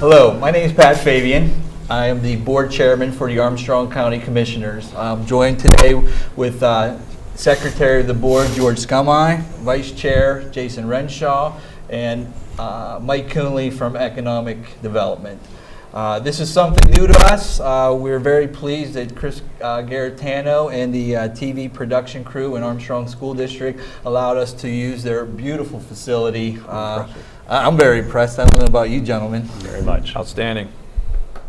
Hello, my name is Pat Fabian. I am the board chairman for the Armstrong County Commissioners. I'm joined today with Secretary of the Board George Scumai, Vice Chair Jason Renshaw, and Mike Coonley from Economic Development. This is something new to us. We're very pleased that Chris Garetano and the TV production crew in Armstrong School District allowed us to use their beautiful facility. I'm very impressed. I don't know about you gentlemen. Very much. Outstanding.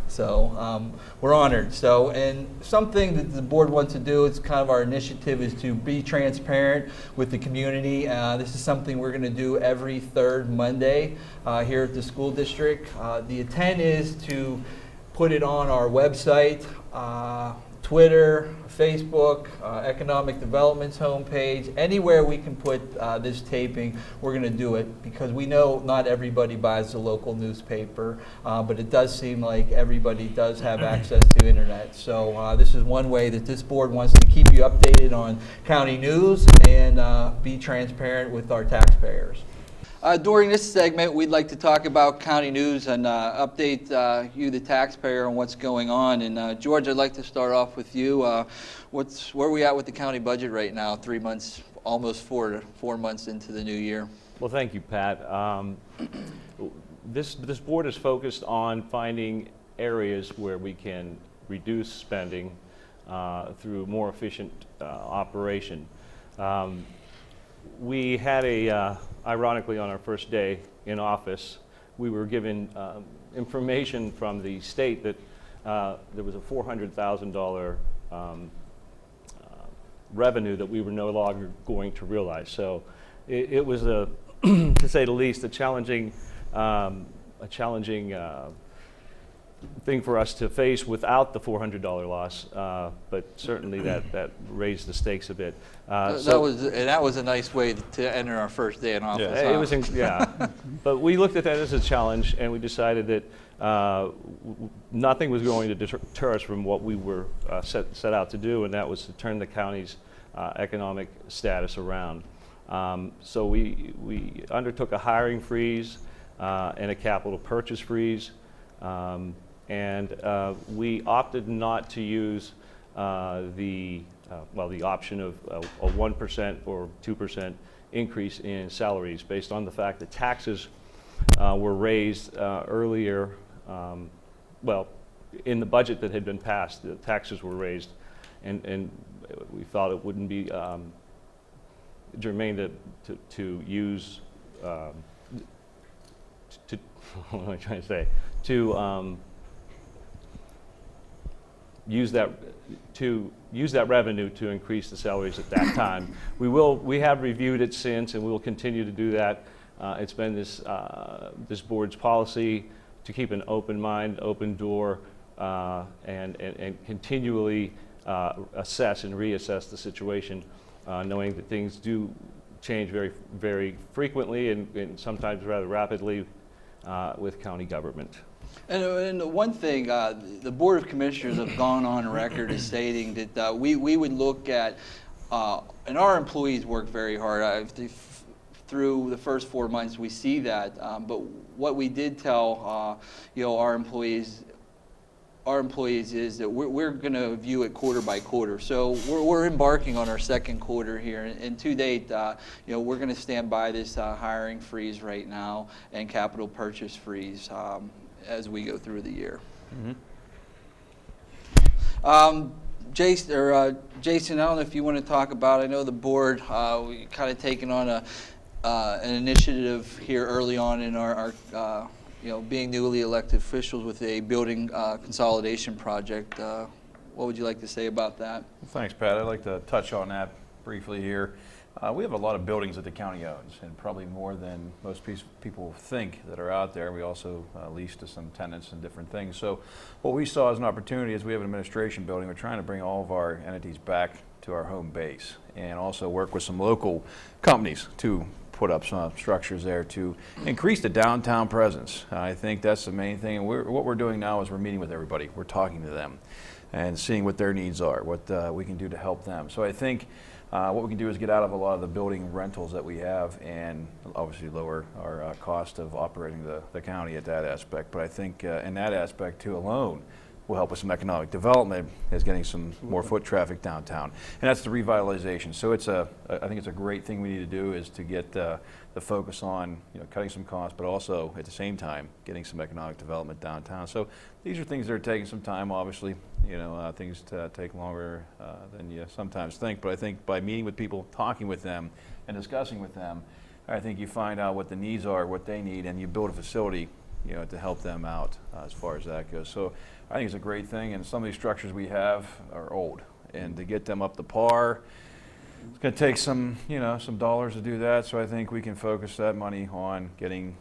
So we're honored. So, and something that the board wants to do, it's kind of our initiative, is to be transparent with the community. This is something we're going to do every third Monday here at the school district. The intent is to put it on our website, Twitter, Facebook, Economic Development's homepage, anywhere we can put this taping, we're going to do it, because we know not everybody buys the local newspaper, but it does seem like everybody does have access to internet. So this is one way that this board wants to keep you updated on county news and be transparent with our taxpayers. During this segment, we'd like to talk about county news and update you, the taxpayer, on what's going on. And George, I'd like to start off with you. Where are we at with the county budget right now? 3 months, almost 4 months into the new year. Well, thank you, Pat. This board is focused on finding areas where we can reduce spending through more efficient operation. We had ironically, on our first day in office, we were given information from the state that there was a $400,000 revenue that we were no longer going to realize. So it was, to say the least, a challenging thing for us to face without the $400 loss, but certainly that raised the stakes a bit. That was a nice way to enter our first day in office. Yeah, it was, yeah. But we looked at that as a challenge, and we decided that nothing was going to deter us from what we were set out to do, and that was to turn the county's economic status around. So we undertook a hiring freeze and a capital purchase freeze. And we opted not to use the option of a 1% or 2% increase in salaries, based on the fact that taxes were raised earlier. Well, in the budget that had been passed, the taxes were raised, and we thought it wouldn't be germane to use what am I trying to say? To use that revenue to increase the salaries at that time. We have reviewed it since, and we will continue to do that. It's been this board's policy to keep an open mind, open door, and continually assess and reassess the situation, knowing that things do change very, very frequently and sometimes rather rapidly with county government. And one thing, the Board of Commissioners have gone on record as stating that we would look at, and our employees work very hard. Through the first 4 months, we see that. But what we did tell, our employees is that we're going to view it quarter by quarter. So we're embarking on our second quarter here, and to date, we're going to stand by this hiring freeze right now and capital purchase freeze as we go through the year. Mm-hmm. Jason, I don't know if you want to talk about, I know the board, we kind of taken on an initiative here early on in our being newly elected officials with a building consolidation project. What would you like to say about that? Well, thanks, Pat. I'd like to touch on that briefly here. We have a lot of buildings that the county owns, and probably more than most people think that are out there. We also lease to some tenants and different things. So what we saw as an opportunity is we have an administration building. We're trying to bring all of our entities back to our home base, and also work with some local companies to put up some structures there to increase the downtown presence. I think that's the main thing. And what we're doing now is we're meeting with everybody. We're talking to them. and seeing what their needs are, what we can do to help them. So I think what we can do is get out of a lot of the building rentals that we have and obviously lower our cost of operating the county at that aspect. But I think in that aspect too alone will help with some economic development, is getting some more foot traffic downtown. And that's the revitalization. So I think it's a great thing we need to do, is to get the focus on cutting some costs, but also at the same time getting some economic development downtown. So these are things that are taking some time, obviously. Things take longer than you sometimes think, but I think by meeting with people, talking with them, and discussing with them, I think you find out what the needs are, what they need, and you build a facility to help them out as far as that goes. So I think it's a great thing, and some of these structures we have are old, and to get them up to par, it's going to take some dollars to do that. So I think we can focus that money on getting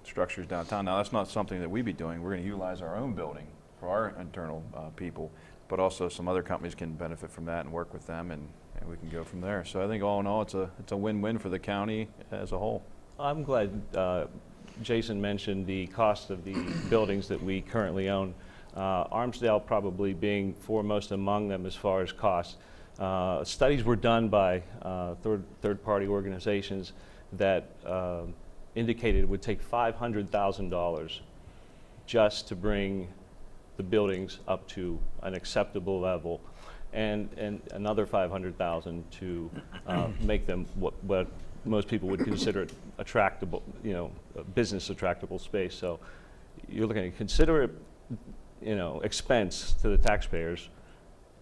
structures downtown. Now, that's not something that we'd be doing. We're going to utilize our own building for our internal people, but also some other companies can benefit from that and work with them, and we can go from there. So I think all in all, it's a win-win for the county as a whole. I'm glad Jason mentioned the cost of the buildings that we currently own. Armsdale probably being foremost among them as far as cost. Studies were done by third-party organizations that indicated it would take $500,000 just to bring the buildings up to an acceptable level, and another $500,000 to make them what most people would consider attractable, a business attractable space. So you're looking at considerate, expense to the taxpayers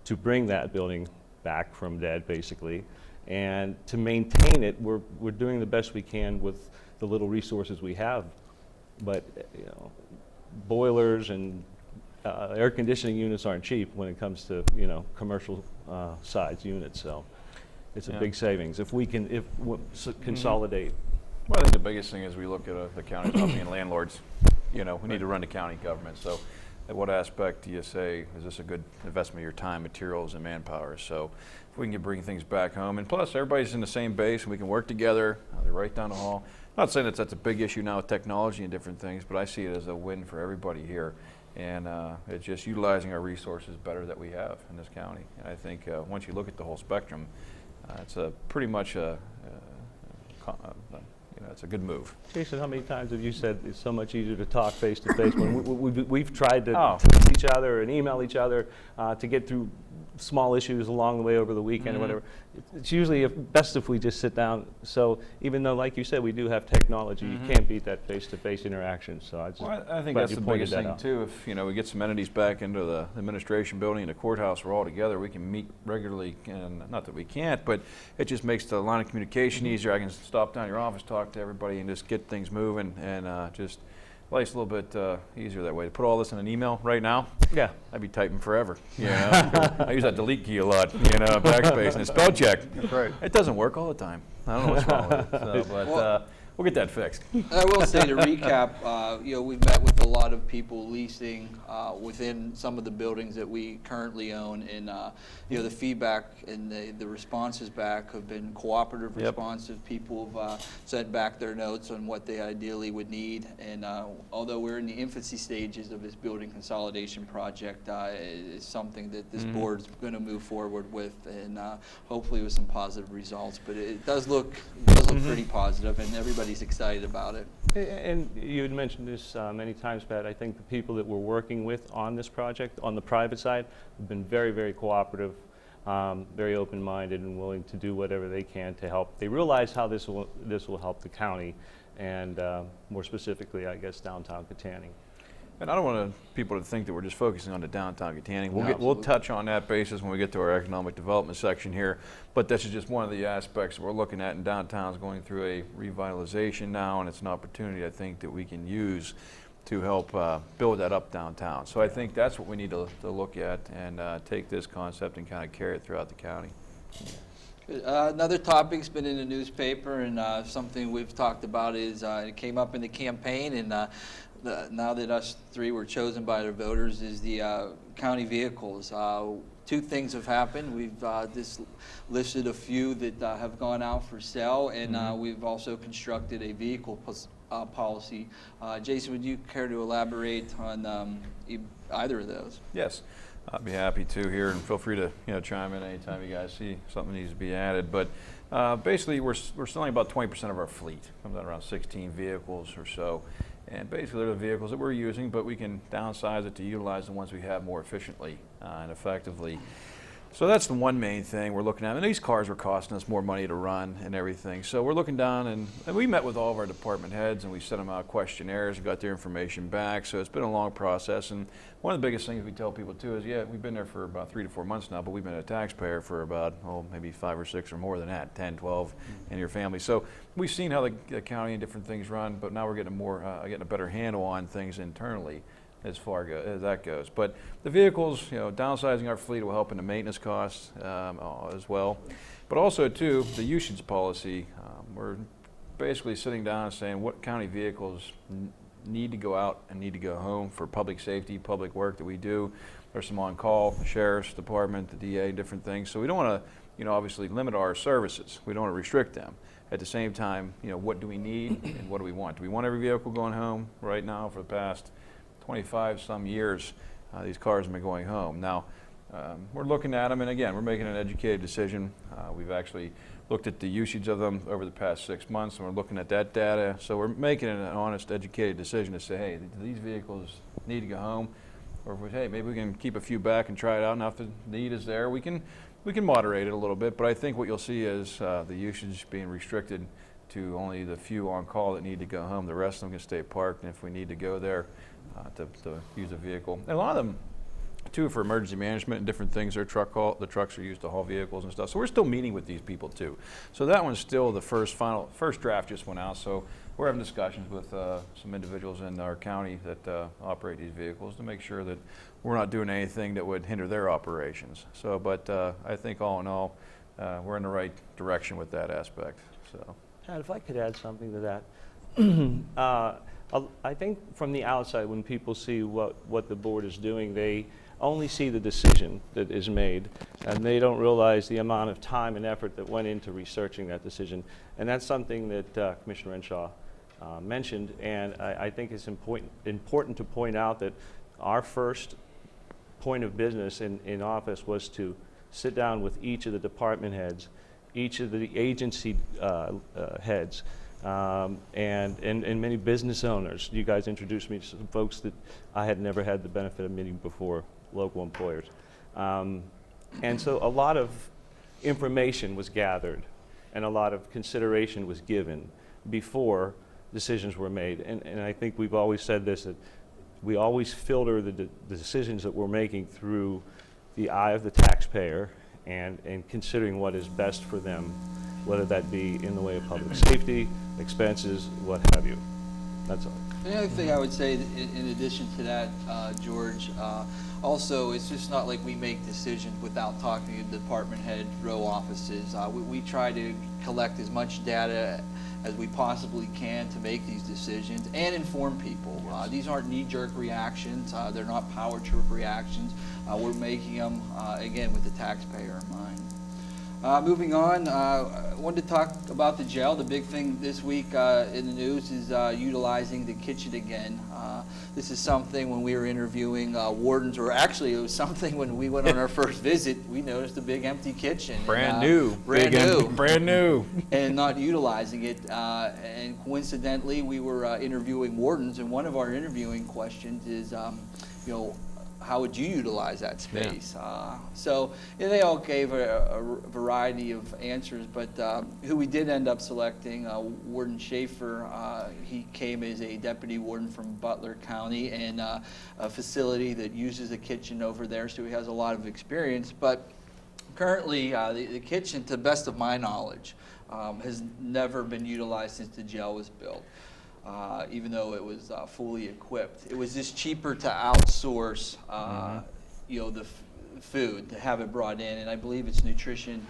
to bring that building back from dead, basically, and to maintain it. We're doing the best we can with the little resources we have, but boilers and air conditioning units aren't cheap when it comes to commercial size units. So it's a big savings if we can consolidate. Well, I think the biggest thing is we look at the county not being landlords. We need to run the county government. So at what aspect do you say, is this a good investment of your time, materials, and manpower? So if we can bring things back home, and plus everybody's in the same base and we can work together, they're right down the hall. Not saying that's a big issue now with technology and different things, but I see it as a win for everybody here. And it's just utilizing our resources better that we have in this county. And I think once you look at the whole spectrum, it's pretty much it's a good move. Jason, how many times have you said it's so much easier to talk face to face when we've tried to text each other and email each other to get through small issues along the way over the weekend or whatever. It's usually best if we just sit down. So even though, like you said, we do have technology, you can't beat that face-to-face interaction. So I think that's the biggest thing too. If we get some entities back into the administration building and the courthouse, we're all together, we can meet regularly. And not that we can't, but it just makes the line of communication easier. I can stop down your office, talk to everybody, and just get things moving, and just life's a little bit easier that way. To put all this in an email right now, I'd be typing forever. I use that delete key a lot, backspace and spell check. That's right. It doesn't work all the time. I don't know what's wrong with it, but we'll get that fixed. I will say, to recap, we've met with a lot of people leasing within some of the buildings that we currently own, and the feedback and the responses back have been cooperative, responsive. People have sent back their notes on what they ideally would need, and although we're in the infancy stages of this building consolidation project, it's something that this board's going to move forward with, and hopefully with some positive results. But it does look pretty positive, and everybody's excited about it. And you had mentioned this many times, Pat. I think the people that we're working with on this project, on the private side, have been very, very cooperative, very open-minded, and willing to do whatever they can to help. They realize how this will help the county, and more specifically, I guess, downtown Katanning. And I don't want people to think that we're just focusing on the downtown Katanning. We'll touch on that basis when we get to our economic development section here. But this is just one of the aspects that we're looking at, and downtown is going through a revitalization now, and it's an opportunity, I think, that we can use to help build that up downtown. So I think that's what we need to look at, and take this concept and kind of carry it throughout the county. Another topic's been in the newspaper, and something we've talked about is it came up in the campaign, and now that us three were chosen by the voters, is the county vehicles. Two things have happened. We've just listed a few that have gone out for sale, and we've also constructed a vehicle policy. Jason, would you care to elaborate on either of those? Yes. I'd be happy to here, and feel free to chime in anytime you guys see something needs to be added. But basically, we're selling about 20% of our fleet. Comes out around 16 vehicles or so, and basically they're the vehicles that we're using, but we can downsize it to utilize the ones we have more efficiently and effectively. So that's the one main thing we're looking at. And these cars were costing us more money to run and everything. So we're looking down, and we met with all of our department heads, and we sent them out questionnaires and got their information back. So it's been a long process. And one of the biggest things we tell people too is, yeah, we've been there for about 3 to 4 months now, but we've been a taxpayer for about, maybe 5 or 6 or more than that, 10, 12 in your family. So we've seen how the county and different things run, but now we're getting getting a better handle on things internally as far as that goes. But the vehicles, downsizing our fleet will help in the maintenance costs as well. But also too, the usage policy, we're basically sitting down and saying what county vehicles need to go out and need to go home for public safety, public work that we do. There's some on-call, the sheriff's department, the DA, different things. So we don't want to, obviously limit our services. We don't want to restrict them. At the same time, what do we need and what do we want? Do we want every vehicle going home? Right now, for the past 25 some years, these cars have been going home. Now, we're looking at them, and again, we're making an educated decision. We've actually looked at the usage of them over the past 6 months, and we're looking at that data. So we're making an honest, educated decision to say, hey, do these vehicles need to go home? Or if we, hey, maybe we can keep a few back and try it out. Now, if the need is there, we can moderate it a little bit. But I think what you'll see is the usage being restricted to only the few on call that need to go home. The rest of them can stay parked, and if we need to go there, to use a vehicle. And a lot of them, too, for emergency management and different things, the trucks are used to haul vehicles and stuff. So we're still meeting with these people, too. So that one's still the first draft just went out. So we're having discussions with some individuals in our county that operate these vehicles to make sure that we're not doing anything that would hinder their operations. So, but I think all in all, we're in the right direction with that aspect. So, Chad, if I could add something to that. I think from the outside, when people see what the board is doing, they only see the decision that is made, and they don't realize the amount of time and effort that went into researching that decision. And that's something that Commissioner Renshaw mentioned, and I think it's important to point out that our first point of business in office was to sit down with each of the department heads, each of the agency heads, and many business owners. You guys introduced me to some folks that I had never had the benefit of meeting before, local employers. And so a lot of information was gathered and a lot of consideration was given before decisions were made. And I think we've always said this, that we always filter the decisions that we're making through the eye of the taxpayer and considering what is best for them, whether that be in the way of public safety, expenses, what have you. That's all. The other thing I would say in addition to that, George, also it's just not like we make decisions without talking to department head row offices. We try to collect as much data as we possibly can to make these decisions and inform people. Yes. These aren't knee-jerk reactions. They're not power-trip reactions. We're making them, again, with the taxpayer in mind. Moving on, I wanted to talk about the jail. The big thing this week in the news is utilizing the kitchen again. This is something when we were interviewing wardens, or actually it was something when we went on our first visit, we noticed a big empty kitchen. Brand new. Brand new. And not utilizing it. And coincidentally, we were interviewing wardens, and one of our interviewing questions is, how would you utilize that space? Yeah. So they all gave a variety of answers, but who we did end up selecting, Warden Schaefer, he came as a deputy warden from Butler County and a facility that uses a kitchen over there, so he has a lot of experience. But currently, the kitchen, to the best of my knowledge, has never been utilized since the jail was built. Even though it was fully equipped. It was just cheaper to outsource, the food, to have it brought in, and I believe it's Nutrition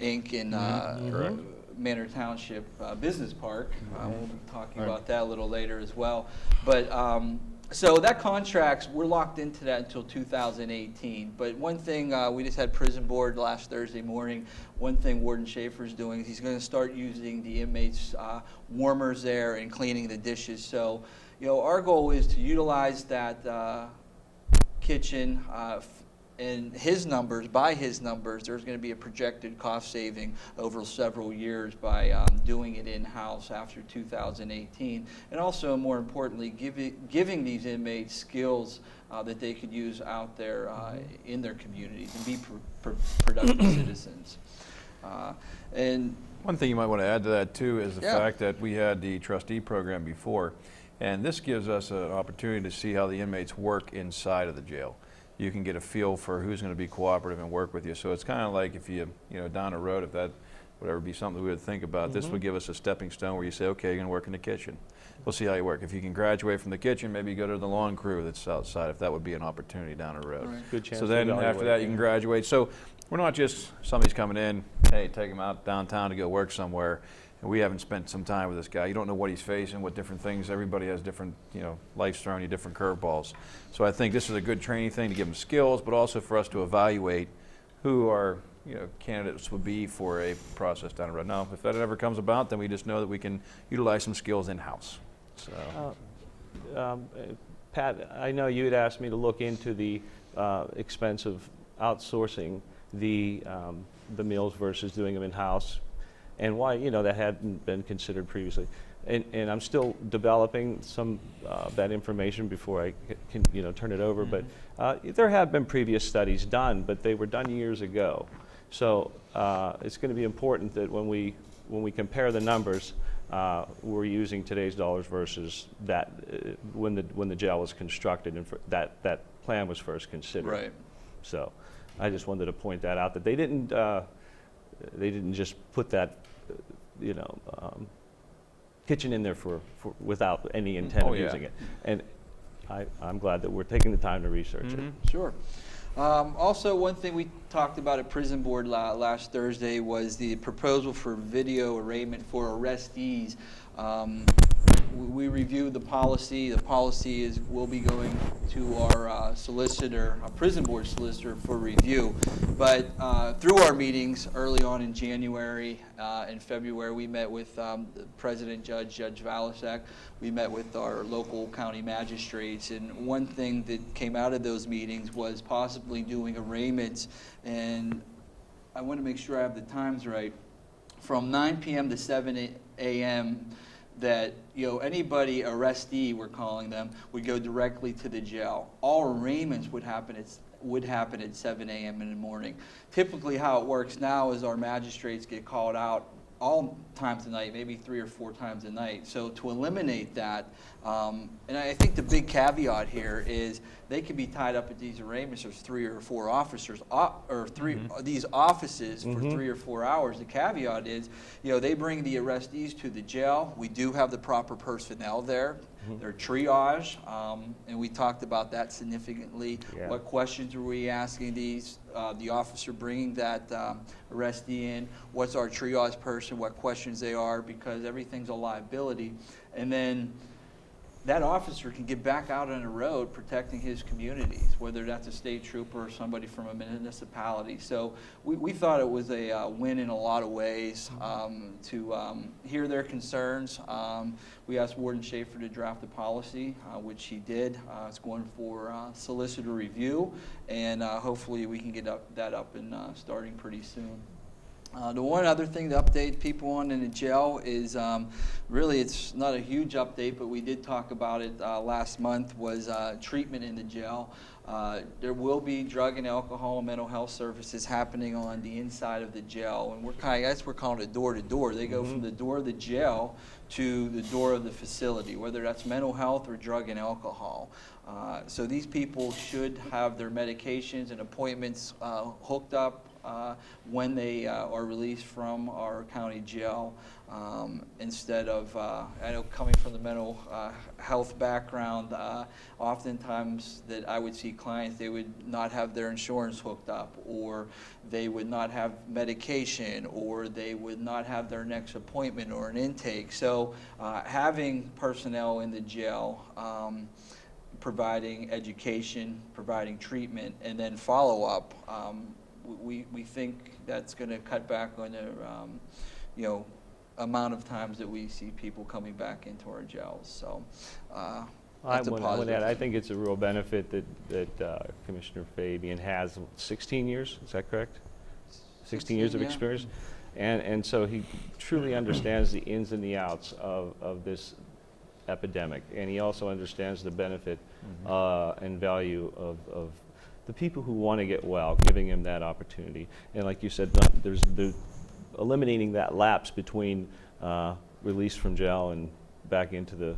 Inc. in Manor Township Business Park. We'll be talking about that a little later as well. But so that contract, we're locked into that until 2018. But one thing, we just had prison board last Thursday morning. One thing Warden Schaefer's doing is he's going to start using the inmates' warmers there and cleaning the dishes. So, our goal is to utilize that kitchen and his numbers, by his numbers, there's going to be a projected cost saving over several years by doing it in-house after 2018, and also, more importantly, giving these inmates skills that they could use out there in their communities and be productive citizens. And one thing you might want to add to that too is the fact that we had the trustee program before, and this gives us an opportunity to see how the inmates work inside of the jail. You can get a feel for who's going to be cooperative and work with you. So it's kind of like if you know, down the road, if that would ever be something we would think about, this would give us a stepping stone where you say, okay, you're going to work in the kitchen. We'll see how you work. If you can graduate from the kitchen, maybe go to the lawn crew that's outside, if that would be an opportunity down the road. Right. Good chance So then after that, you can graduate. So we're not just somebody's coming in, hey, take them out downtown to go work somewhere, and we haven't spent some time with this guy. You don't know what he's facing, what different things. Everybody has different, you know, life's throwing you different curveballs. So I think this is a good training thing to give them skills, but also for us to evaluate who our, you know, candidates would be for a process down the road. Now, if that ever comes about, then we just know that we can utilize some skills in-house. So. Pat, I know you had asked me to look into the expense of outsourcing the meals versus doing them in-house, and why, you know, that hadn't been considered previously. And I'm still developing some that information before I can, you know, turn it over. But there have been previous studies done, but they were done years ago. So it's going to be important that when we compare the numbers, we're using today's dollars versus that when the jail was constructed and that plan was first considered. right. So I just wanted to point that out, that they didn't just put that you know kitchen in there for without any intent of using it. And I'm glad that we're taking the time to research it. Sure. Also, one thing we talked about at Prison Board last Thursday was the proposal for video arraignment for arrestees. We reviewed the policy. The policy will be going to our solicitor, our Prison Board solicitor, for review. But through our meetings early on in January and February, we met with the President Judge Valasek. We met with our local county magistrates, and one thing that came out of those meetings was possibly doing arraignments. And I want to make sure I have the times right. From 9 p.m. to 7 a.m. that, you know, anybody, arrestee we're calling them, would go directly to the jail. All arraignments would happen at 7 a.m. in the morning. Typically how it works now is our magistrates get called out all times a night, maybe 3 or 4 times a night. So to eliminate that, and I think the big caveat here is they could be tied up at these arraignments. There's 3 or 4 officers, or these offices for 3 or 4 hours. The caveat is, you know, they bring the arrestees to the jail. We do have the proper personnel there. They're triage, and we talked about that significantly. Yeah. What questions are we asking these? The officer bringing that arrestee in, what's our triage person, what questions they are, because everything's a liability. And then that officer can get back out on the road protecting his communities, whether that's a state trooper or somebody from a municipality. So we thought it was a win in a lot of ways to hear their concerns. We asked Warden Schaefer to draft a policy, which he did. It's going for solicitor review, and hopefully we can get that up and starting pretty soon. The one other thing to update people on in the jail is, really it's not a huge update, but we did talk about it last month, was treatment in the jail. There will be drug and alcohol and mental health services happening on the inside of the jail, and we're calling it door to door. They go from the door of the jail to the door of the facility, whether that's mental health or drug and alcohol. So these people should have their medications and appointments hooked up when they are released from our county jail, instead of, I know coming from the mental health background, oftentimes that I would see clients, they would not have their insurance hooked up, or they would not have medication, or they would not have their next appointment or an intake. So having personnel in the jail providing education, providing treatment, and then follow-up, we think that's going to cut back on the you know, amount of times that we see people coming back into our jails. So That's a I would positive add, I thing. think it's a real benefit that Commissioner Fabian has 16 years, is that correct? 16 years of 16, yeah. experience. And so he truly understands the ins and the outs of this epidemic. And he also understands the benefit and value of the people who want to get well, giving him that opportunity. And like you said, there's eliminating that lapse between release from jail and back into the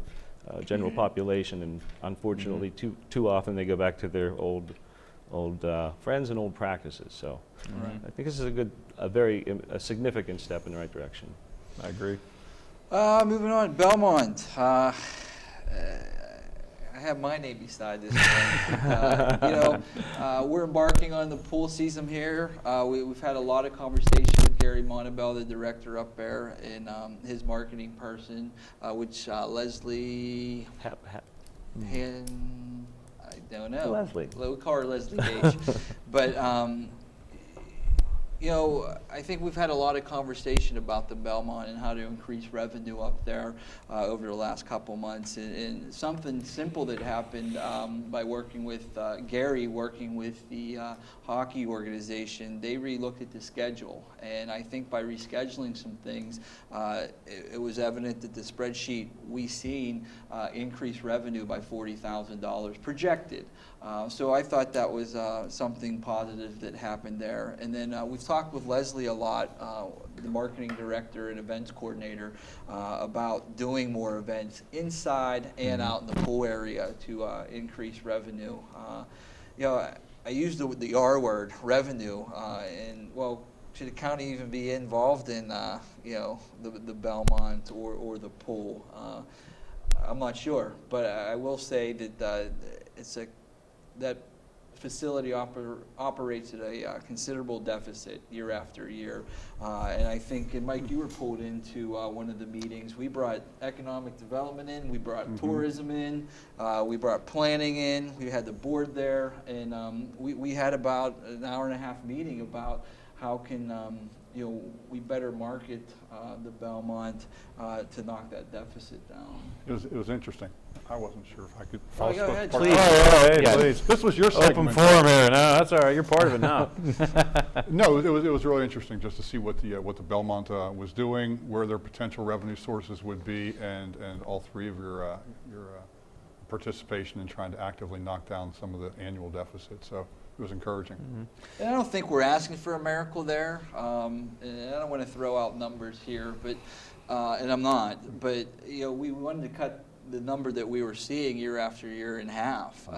general population. And unfortunately, too often they go back to their old friends and old practices. So I think this is a very significant step in the right direction. I agree. Moving on, Belmont. I have my name beside this one. We're embarking on the pool season here. We've had a lot of conversation with Gary Montebell, the director up there, and his marketing person, which Leslie I don't know. Leslie. We'll call her Leslie Gage. But I think we've had a lot of conversation about the Belmont and how to increase revenue up there over the last couple months. And something simple that happened by working with Gary, working with the hockey organization, they re-looked at the schedule. And I think by rescheduling some things, it was evident that the spreadsheet we seen increased revenue by $40,000 projected. So I thought that was something positive that happened there. And then we've talked with Leslie a lot, the marketing director and events coordinator, about doing more events inside and out in the pool area to increase revenue. I used the R word, revenue, and well, should the county even be involved in the Belmont or the pool? I'm not sure, but I will say that that facility operates at a considerable deficit year after year. And I think, and Mike, you were pulled into one of the meetings. We brought economic development in, we brought tourism in, we brought planning in, we had the board there, and we had about an hour-and-a-half meeting about how can we better market the Belmont to knock that deficit down. It was interesting. I wasn't sure if I could. Go ahead. Please. Please. This was your segment. Open forum here. No, that's all right. You're part of it now. No, it was really interesting just to see what the Belmont was doing, where their potential revenue sources would be, and all three of your participation in trying to actively knock down some of the annual deficits. So it was encouraging. And I don't think we're asking for a miracle there. And I don't want to throw out numbers here, but and I'm not. But we wanted to cut the number that we were seeing year after year in half.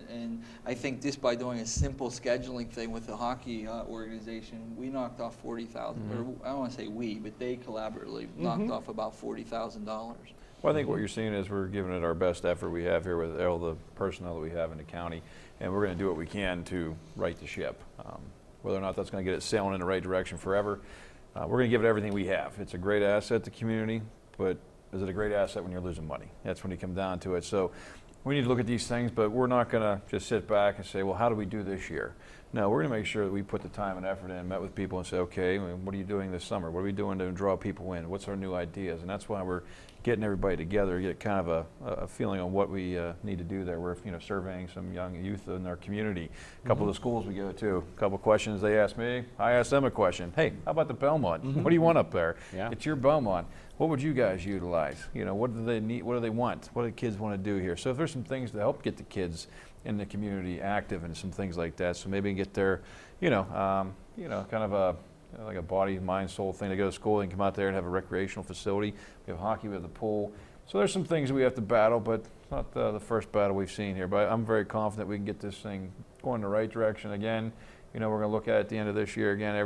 And I think just by doing a simple scheduling thing with the hockey organization, we knocked off 40,000. Or I don't want to say we, but they collaboratively knocked off about $40,000. Well, I think what you're seeing is we're giving it our best effort we have here with all the personnel that we have in the county, and we're going to do what we can to right the ship. Whether or not that's going to get it sailing in the right direction forever, we're going to give it everything we have. It's a great asset to the community, but is it a great asset when you're losing money? That's when you come down to it. So we need to look at these things, but we're not going to just sit back and say, well, how do we do this year? No, we're going to make sure that we put the time and effort in, met with people and say, okay, what are you doing this summer? What are we doing to draw people in? What's our new ideas? And that's why we're getting everybody together, get kind of a feeling on what we need to do there. We're surveying some young youth in our community. A couple of the schools we go to, a couple of questions they ask me. I ask them a question. Hey, how about the Belmont? What do you want up there? Yeah. It's your Belmont. What would you guys utilize? What do they need? What do they want? What do the kids want to do here? So if there's some things to help get the kids in the community active and some things like that, so maybe get their, kind of like a body, mind, soul thing to go to school and come out there and have a recreational facility. We have hockey, we have the pool. So there's some things we have to battle, but it's not the first battle we've seen here. But I'm very confident we can get this thing going in the right direction again. We're going to look at it at the end of this year again.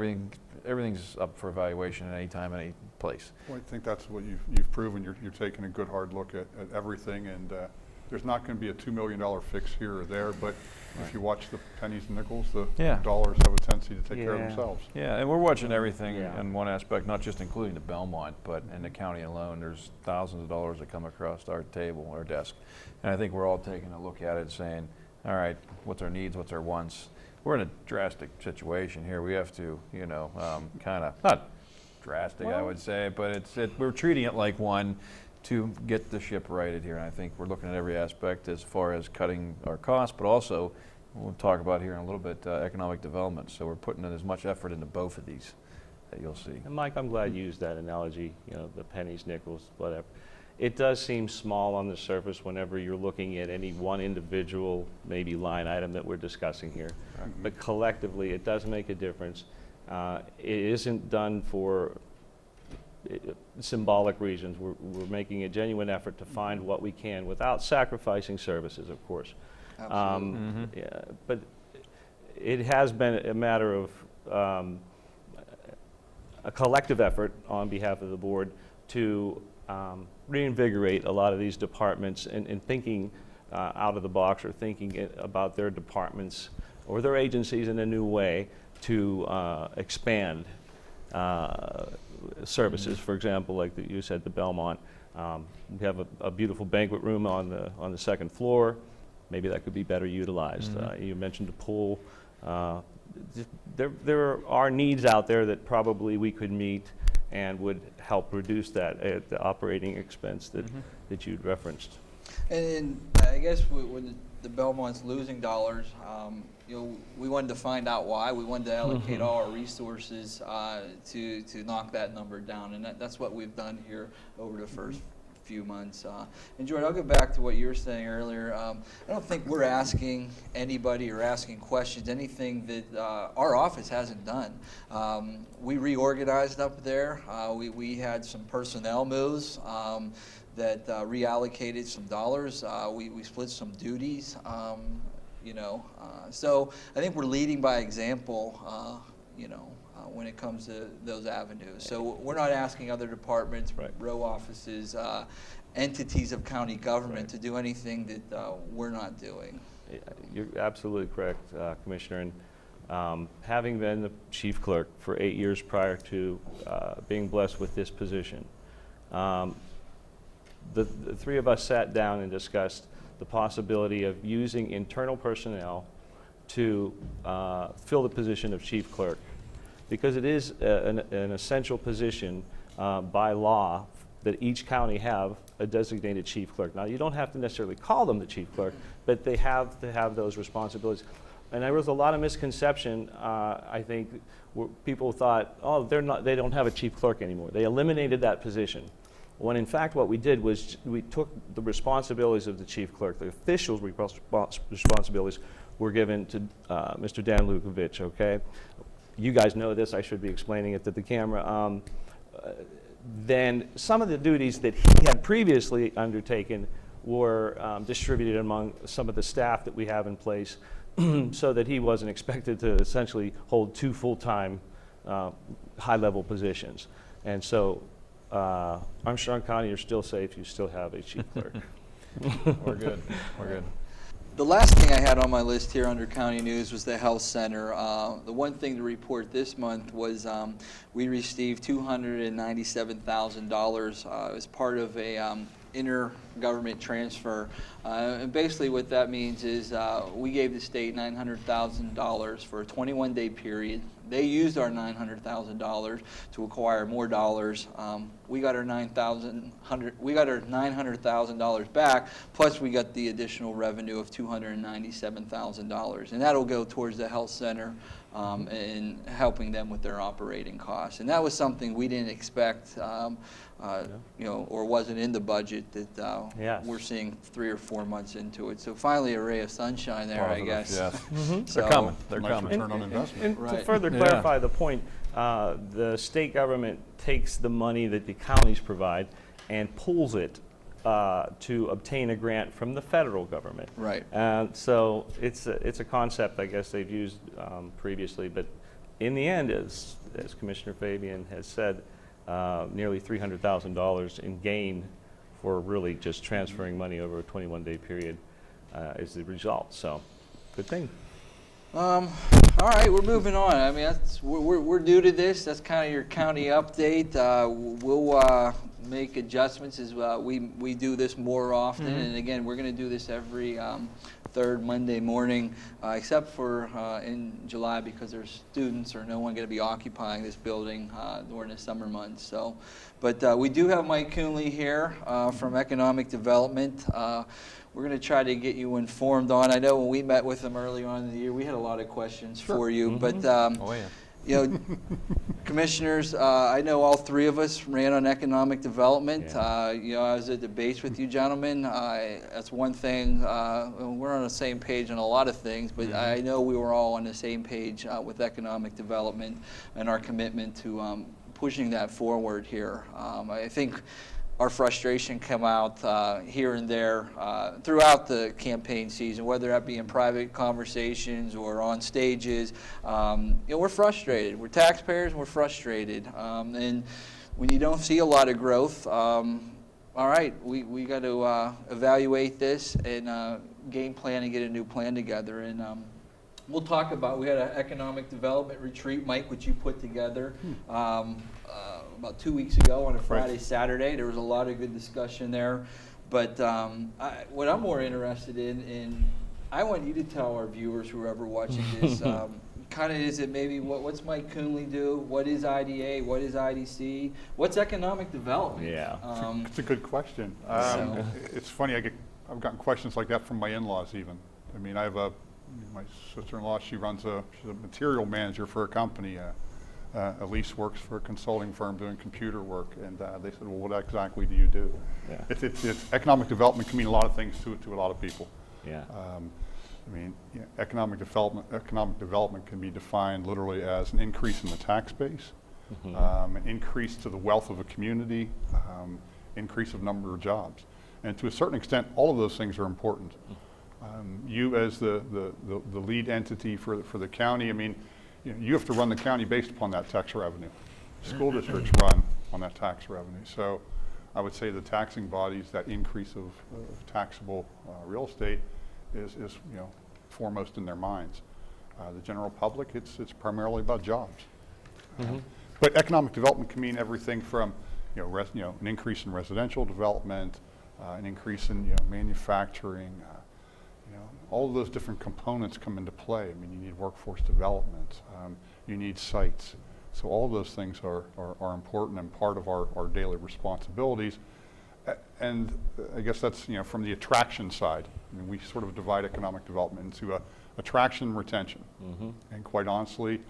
Everything's up for evaluation at any time, any place. Well, I think that's what you've proven. You're taking a good hard look at everything, and there's not going to be a $2 million fix here or there, but if you watch the pennies and nickels, the dollars have a tendency to take care of themselves. Yeah, and we're watching everything in one aspect, not just including the Belmont, but in the county alone. There's thousands of dollars that come across our table, our desk. And I think we're all taking a look at it saying, all right, what's our needs, what's our wants? We're in a drastic situation here. We have to, kind of, not drastic, I would say, but we're treating it like one to get the ship righted here. And I think we're looking at every aspect as far as cutting our costs, but also, we'll talk about here in a little bit, economic development. So we're putting in as much effort into both of these that you'll see. And Mike, I'm glad you used that analogy, the pennies, nickels, whatever. It does seem small on the surface whenever you're looking at any one individual, maybe line item that we're discussing here. Right. But collectively, it does make a difference. It isn't done for symbolic reasons. We're making a genuine effort to find what we can without sacrificing services, of course. Absolutely. Yeah, but it has been a matter of a collective effort on behalf of the board to reinvigorate a lot of these departments and thinking out of the box, or thinking about their departments or their agencies in a new way to expand services. For example, like you said, the Belmont, we have a beautiful banquet room on the second floor. Maybe that could be better utilized. You mentioned a pool. There are needs out there that probably we could meet and would help reduce that the operating expense that you'd referenced. And I guess when the Belmont's losing dollars, we wanted to find out why. We wanted to allocate all our resources to knock that number down, and that's what we've done here over the first few months. And Jordan, I'll go back to what you were saying earlier. I don't think we're asking anybody or asking questions, anything that our office hasn't done. We reorganized up there. We had some personnel moves that reallocated some dollars. We split some duties. So I think we're leading by example. When it comes to those avenues. So we're not asking other departments, row offices, entities of county government to do anything that we're not doing. You're absolutely correct, Commissioner. And having been the chief clerk for 8 years prior to being blessed with this position, the three of us sat down and discussed the possibility of using internal personnel to fill the position of chief clerk, because it is an essential position by law that each county have a designated chief clerk. Now, you don't have to necessarily call them the chief clerk, but they have to have those responsibilities. And there was a lot of misconception, I think, where people thought, oh, they don't have a chief clerk anymore. They eliminated that position. When in fact what we did was we took the responsibilities of the chief clerk, the official responsibilities were given to Mr. Dan Lukovich, okay? You guys know this, I should be explaining it to the camera. Then some of the duties that he had previously undertaken were distributed among some of the staff that we have in place so that he wasn't expected to essentially hold two full-time high-level positions. And so Armstrong County, you're still safe, you still have a chief clerk. We're good, we're good. The last thing I had on my list here under county news was the health center. The one thing to report this month was we received $297,000 as part of a intergovernment transfer. And basically what that means is we gave the state $900,000 for a 21-day period. They used our $900,000 to acquire more dollars. We got our $900,000 back, plus we got the additional revenue of $297,000, and that'll go towards the health center and helping them with their operating costs. And that was something we didn't expect, or wasn't in the budget that Yes. we're seeing 3 or 4 months into it. So finally, a ray of sunshine there, I guess. Yes. So, They're coming. They're Nice coming. return on investment. And to Right. further clarify the point, the state government takes the money that the counties provide and pools it to obtain a grant from the federal government. Right. So it's a concept I guess they've used previously, but in the end, as Commissioner Fabian has said, nearly $300,000 in gain for really just transferring money over a 21-day period is the result. So, good thing. All right, we're moving on. I mean, we're new to this. That's kind of your county update. We'll make adjustments as we do this more often. And again, we're going to do this every third Monday morning, except for in July because there's students or no one going to be occupying this building during the summer months. So, but we do have Mike Coonley here from Economic Development. We're going to try to get you informed on. I know when we met with him early on in the year, we had a lot of questions for you, but Oh, yeah. you know, commissioners, I know all three of us ran on economic development. Yeah. You know, I was at debates with you gentlemen. That's one thing. We're on the same page on a lot of things, but I know we were all on the same page with economic development and our commitment to pushing that forward here. I think our frustration come out here and there throughout the campaign season, whether that be in private conversations or on stages. You know, we're frustrated. We're taxpayers and we're frustrated. And when you don't see a lot of growth, all right, we got to evaluate this and game plan and get a new plan together. And we'll talk about, we had an economic development retreat, Mike, which you put together about 2 weeks ago on a Friday, Saturday. There was a lot of good discussion there. But what I'm more interested in, I want you to tell our viewers, whoever watching this, kind of is it maybe what's Mike Coonley do? What is IDA? What is IDC? What's economic development? Yeah. It's a good question. It's funny, I've gotten questions like that from my in-laws even. I mean, I have my sister-in-law, she's a material manager for a company. Elise works for a consulting firm doing computer work, and they said, well, what exactly do you do? Yeah. It's economic development can mean a lot of things to a lot of people. Yeah. I mean, economic development can be defined literally as an increase in the tax base, an increase to the wealth of a community, increase of number of jobs. And to a certain extent, all of those things are important. You as the lead entity for the county, I mean, you have to run the county based upon that tax revenue. School districts run on that tax revenue. So I would say the taxing bodies, that increase of taxable real estate is foremost in their minds. The general public, it's primarily about jobs. But economic development can mean everything from an increase in residential development, an increase in manufacturing. All of those different components come into play. I mean, you need workforce development, you need sites. So all of those things are important and part of our daily responsibilities. And I guess that's, from the attraction side. I mean, we sort of divide economic development into attraction and retention. And quite honestly,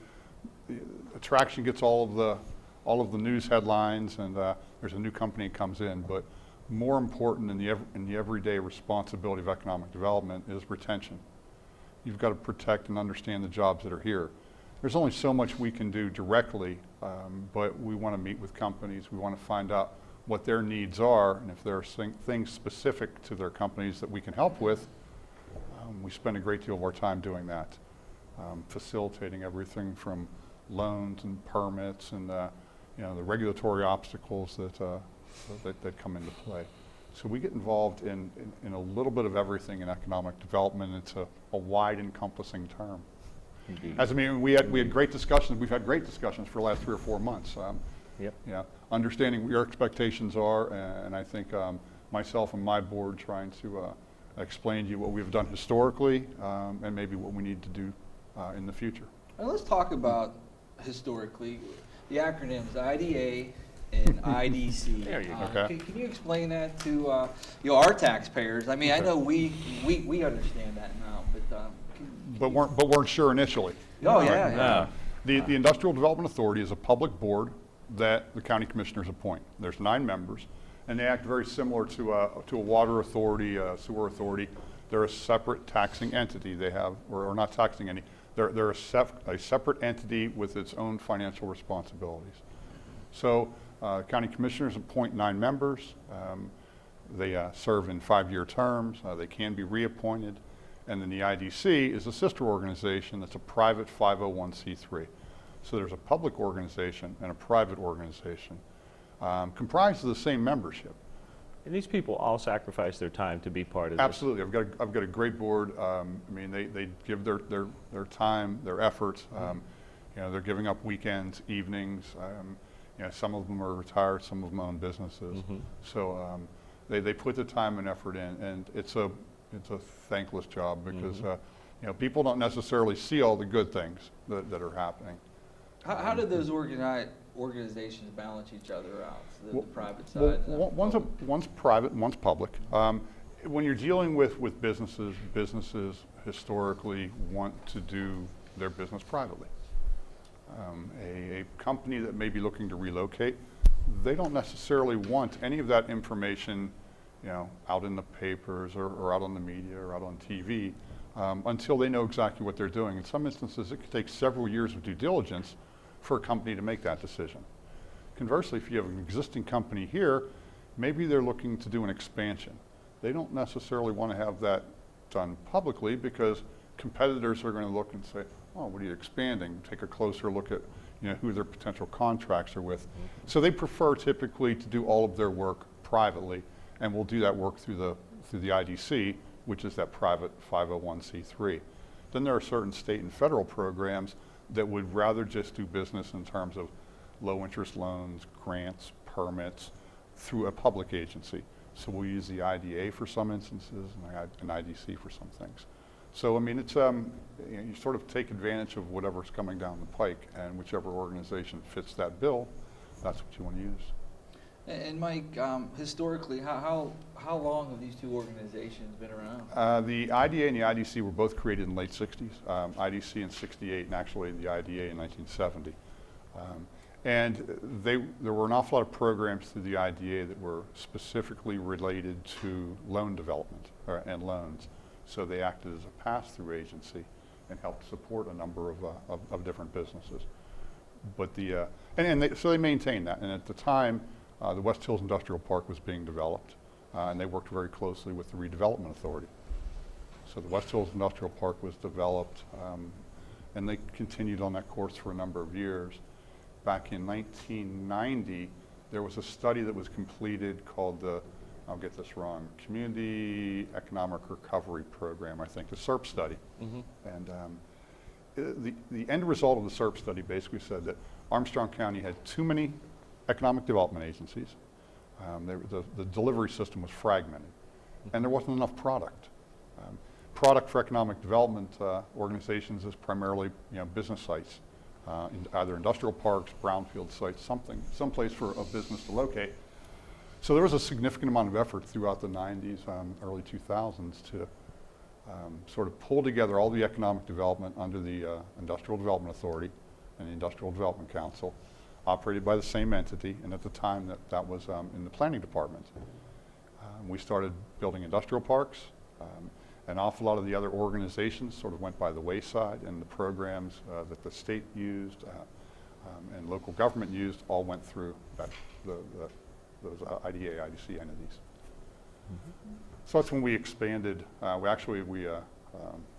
attraction gets all of the news headlines, and there's a new company that comes in. But more important in the everyday responsibility of economic development is retention. You've got to protect and understand the jobs that are here. There's only so much we can do directly, but we want to meet with companies. We want to find out what their needs are, and if there are things specific to their companies that we can help with, we spend a great deal of our time doing that, facilitating everything from loans and permits and the regulatory obstacles that come into play. So we get involved in a little bit of everything in economic development. It's a wide encompassing term. Indeed. As I mean, we had great discussions. We've had great discussions for the last 3 or 4 months. Understanding what your expectations are, and I think myself and my board trying to explain to you what we've done historically and maybe what we need to do in the future. And let's talk about historically the acronyms IDA and IDC. There you go. Okay. Can you explain that to our taxpayers? I mean, I know we understand that now, but weren't sure initially. Oh yeah. The Industrial Development Authority is a public board that the county commissioners appoint. There's 9 members, and they act very similar to a water authority, sewer authority. They're a separate taxing entity. They have, or not taxing any. They're a separate entity with its own financial responsibilities. So county commissioners appoint 9 members. They serve in 5-year terms. They can be reappointed. And then the IDC is a sister organization that's a private 501c3. So there's a public organization and a private organization comprised of the same membership. And these people all sacrifice their time to be part of this. Absolutely. I've got a great board. I mean, they give their time, their efforts. They're giving up weekends, evenings. Some of them are retired, some of them own businesses. So they put the time and effort in, and it's a it's a thankless job because people don't necessarily see all the good things that are happening. How did those organizations balance each other out, the private side? Well, one's private and one's public. When you're dealing with businesses historically want to do their business privately. A company that may be looking to relocate, they don't necessarily want any of that information, out in the papers or out on the media or out on TV until they know exactly what they're doing. In some instances, it could take several years of due diligence for a company to make that decision. Conversely, if you have an existing company here, maybe they're looking to do an expansion. They don't necessarily want to have that done publicly because competitors are going to look and say, oh, what are you expanding? Take a closer look at who their potential contracts are with. So they prefer typically to do all of their work privately, and we'll do that work through the IDC, which is that private 501c3. Then there are certain state and federal programs that would rather just do business in terms of low interest loans, grants, permits through a public agency. So we'll use the IDA for some instances and IDC for some things. So I mean, it's you sort of take advantage of whatever's coming down the pike, and whichever organization fits that bill, that's what you want to use. And Mike, historically, how long have these two organizations been around? The IDA and the IDC were both created in the late 60s, IDC in 68 and actually the IDA in 1970. And there were an awful lot of programs through the IDA that were specifically related to loan development and loans. So they acted as a pass-through agency and helped support a number of different businesses. But so they maintained that. And at the time, the West Hills Industrial Park was being developed, and they worked very closely with the Redevelopment Authority. So the West Hills Industrial Park was developed, and they continued on that course for a number of years. Back in 1990, there was a study that was completed called the, I'll get this wrong, Community Economic Recovery Program, I think, the SERP study. And the end result of the SERP study basically said that Armstrong County had too many economic development agencies. The delivery system was fragmented, and there wasn't enough product. Product for economic development organizations is primarily business sites, either industrial parks, brownfield sites, someplace for a business to locate. So there was a significant amount of effort throughout the 90s, early 2000s to sort of pull together all the economic development under the Industrial Development Authority and the Industrial Development Council, operated by the same entity, and at the time that was in the planning department. We started building industrial parks. An awful lot of the other organizations sort of went by the wayside, and the programs that the state used and local government used all went through those IDA, IDC entities. So that's when we expanded. We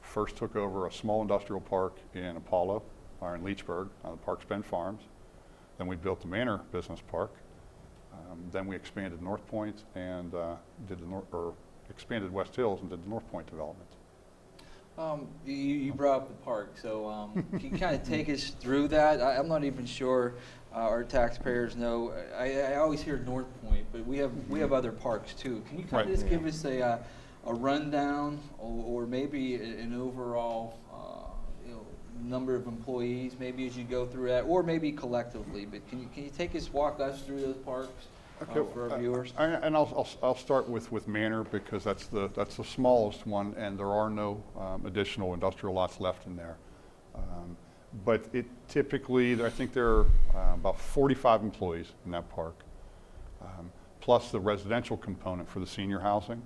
first took over a small industrial park in Apollo, or in Leechburg, on the Parks Bend Farms. Then we built the Manor Business Park. Then we expanded North Point and expanded West Hills and did the North Point development. You brought up the park, so can you kind of take us through that? I'm not even sure our taxpayers know. I always hear North Point, but we have other parks too. Can you kind of just give us a rundown, or maybe an overall number of employees, maybe as you go through that, or maybe collectively? But can you walk us through those parks? Okay, for our viewers. I'll start with Manor because that's the smallest one, and there are no additional industrial lots left in there. But it typically, I think there are about 45 employees in that park, plus the residential component for the senior housing.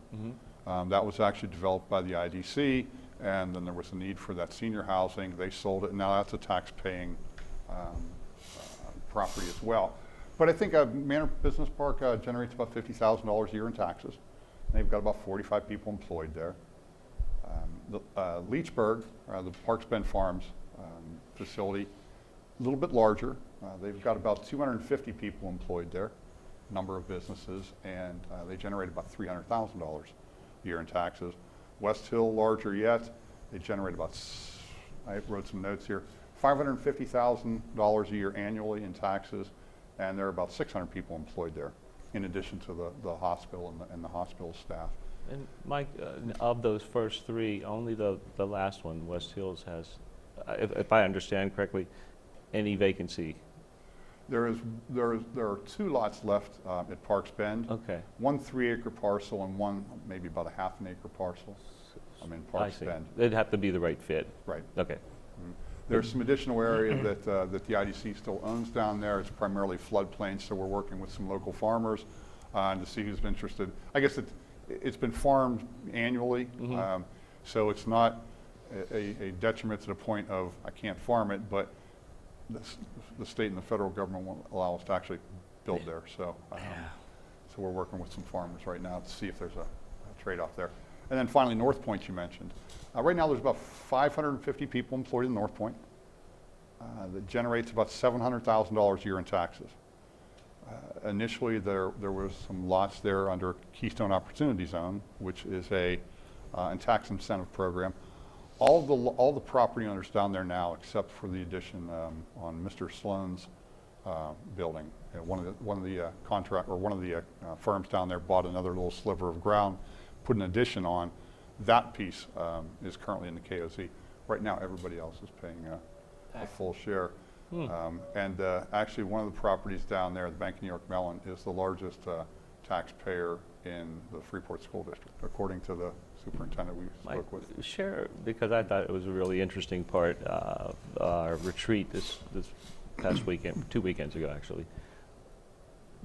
That was actually developed by the IDC, and then there was a need for that senior housing. They sold it, and now that's a tax-paying property as well. But I think Manor Business Park generates about $50,000 a year in taxes. They've got about 45 people employed there. Leechburg, the Parks Bend Farms facility, a little bit larger. They've got about 250 people employed there, number of businesses, and they generate about $300,000 a year in taxes. West Hill, larger yet, they generate about, I wrote some notes here, $550,000 a year annually in taxes. And there are about 600 people employed there, in addition to the hospital and the hospital staff. And Mike, of those first three, only the last one, West Hills, has, if I understand correctly, any vacancy. There are 2 lots left at Parks Bend. Okay. One 3-acre parcel and one maybe about a ½ an acre parcel. I'm in Parks I see. Bend. It'd have to be the right fit. Right. Okay. There's some additional area that the IDC still owns down there. It's primarily floodplain, so we're working with some local farmers to see who's interested. I guess it's been farmed annually, so it's not a detriment to the point of I can't farm it, but the state and the federal government won't allow us to actually build there. So, so we're working with some farmers right now to see if there's a trade-off there. And then finally, North Point you mentioned. Right now there's about 550 people employed in North Point. That generates about $700,000 a year in taxes. Initially there was some lots there under Keystone Opportunity Zone, which is a tax incentive program. All the property owners down there now, except for the addition on Mr. Sloan's building, one of the firms down there bought another little sliver of ground, put an addition on. That piece is currently in the KOZ. Right now, everybody else is paying a full share. Actually, one of the properties down there, the Bank of New York Mellon, is the largest taxpayer in the Freeport School District, according to the superintendent we spoke with. Share, because I thought it was a really interesting part of our retreat this past weekend, 2 weekends ago actually.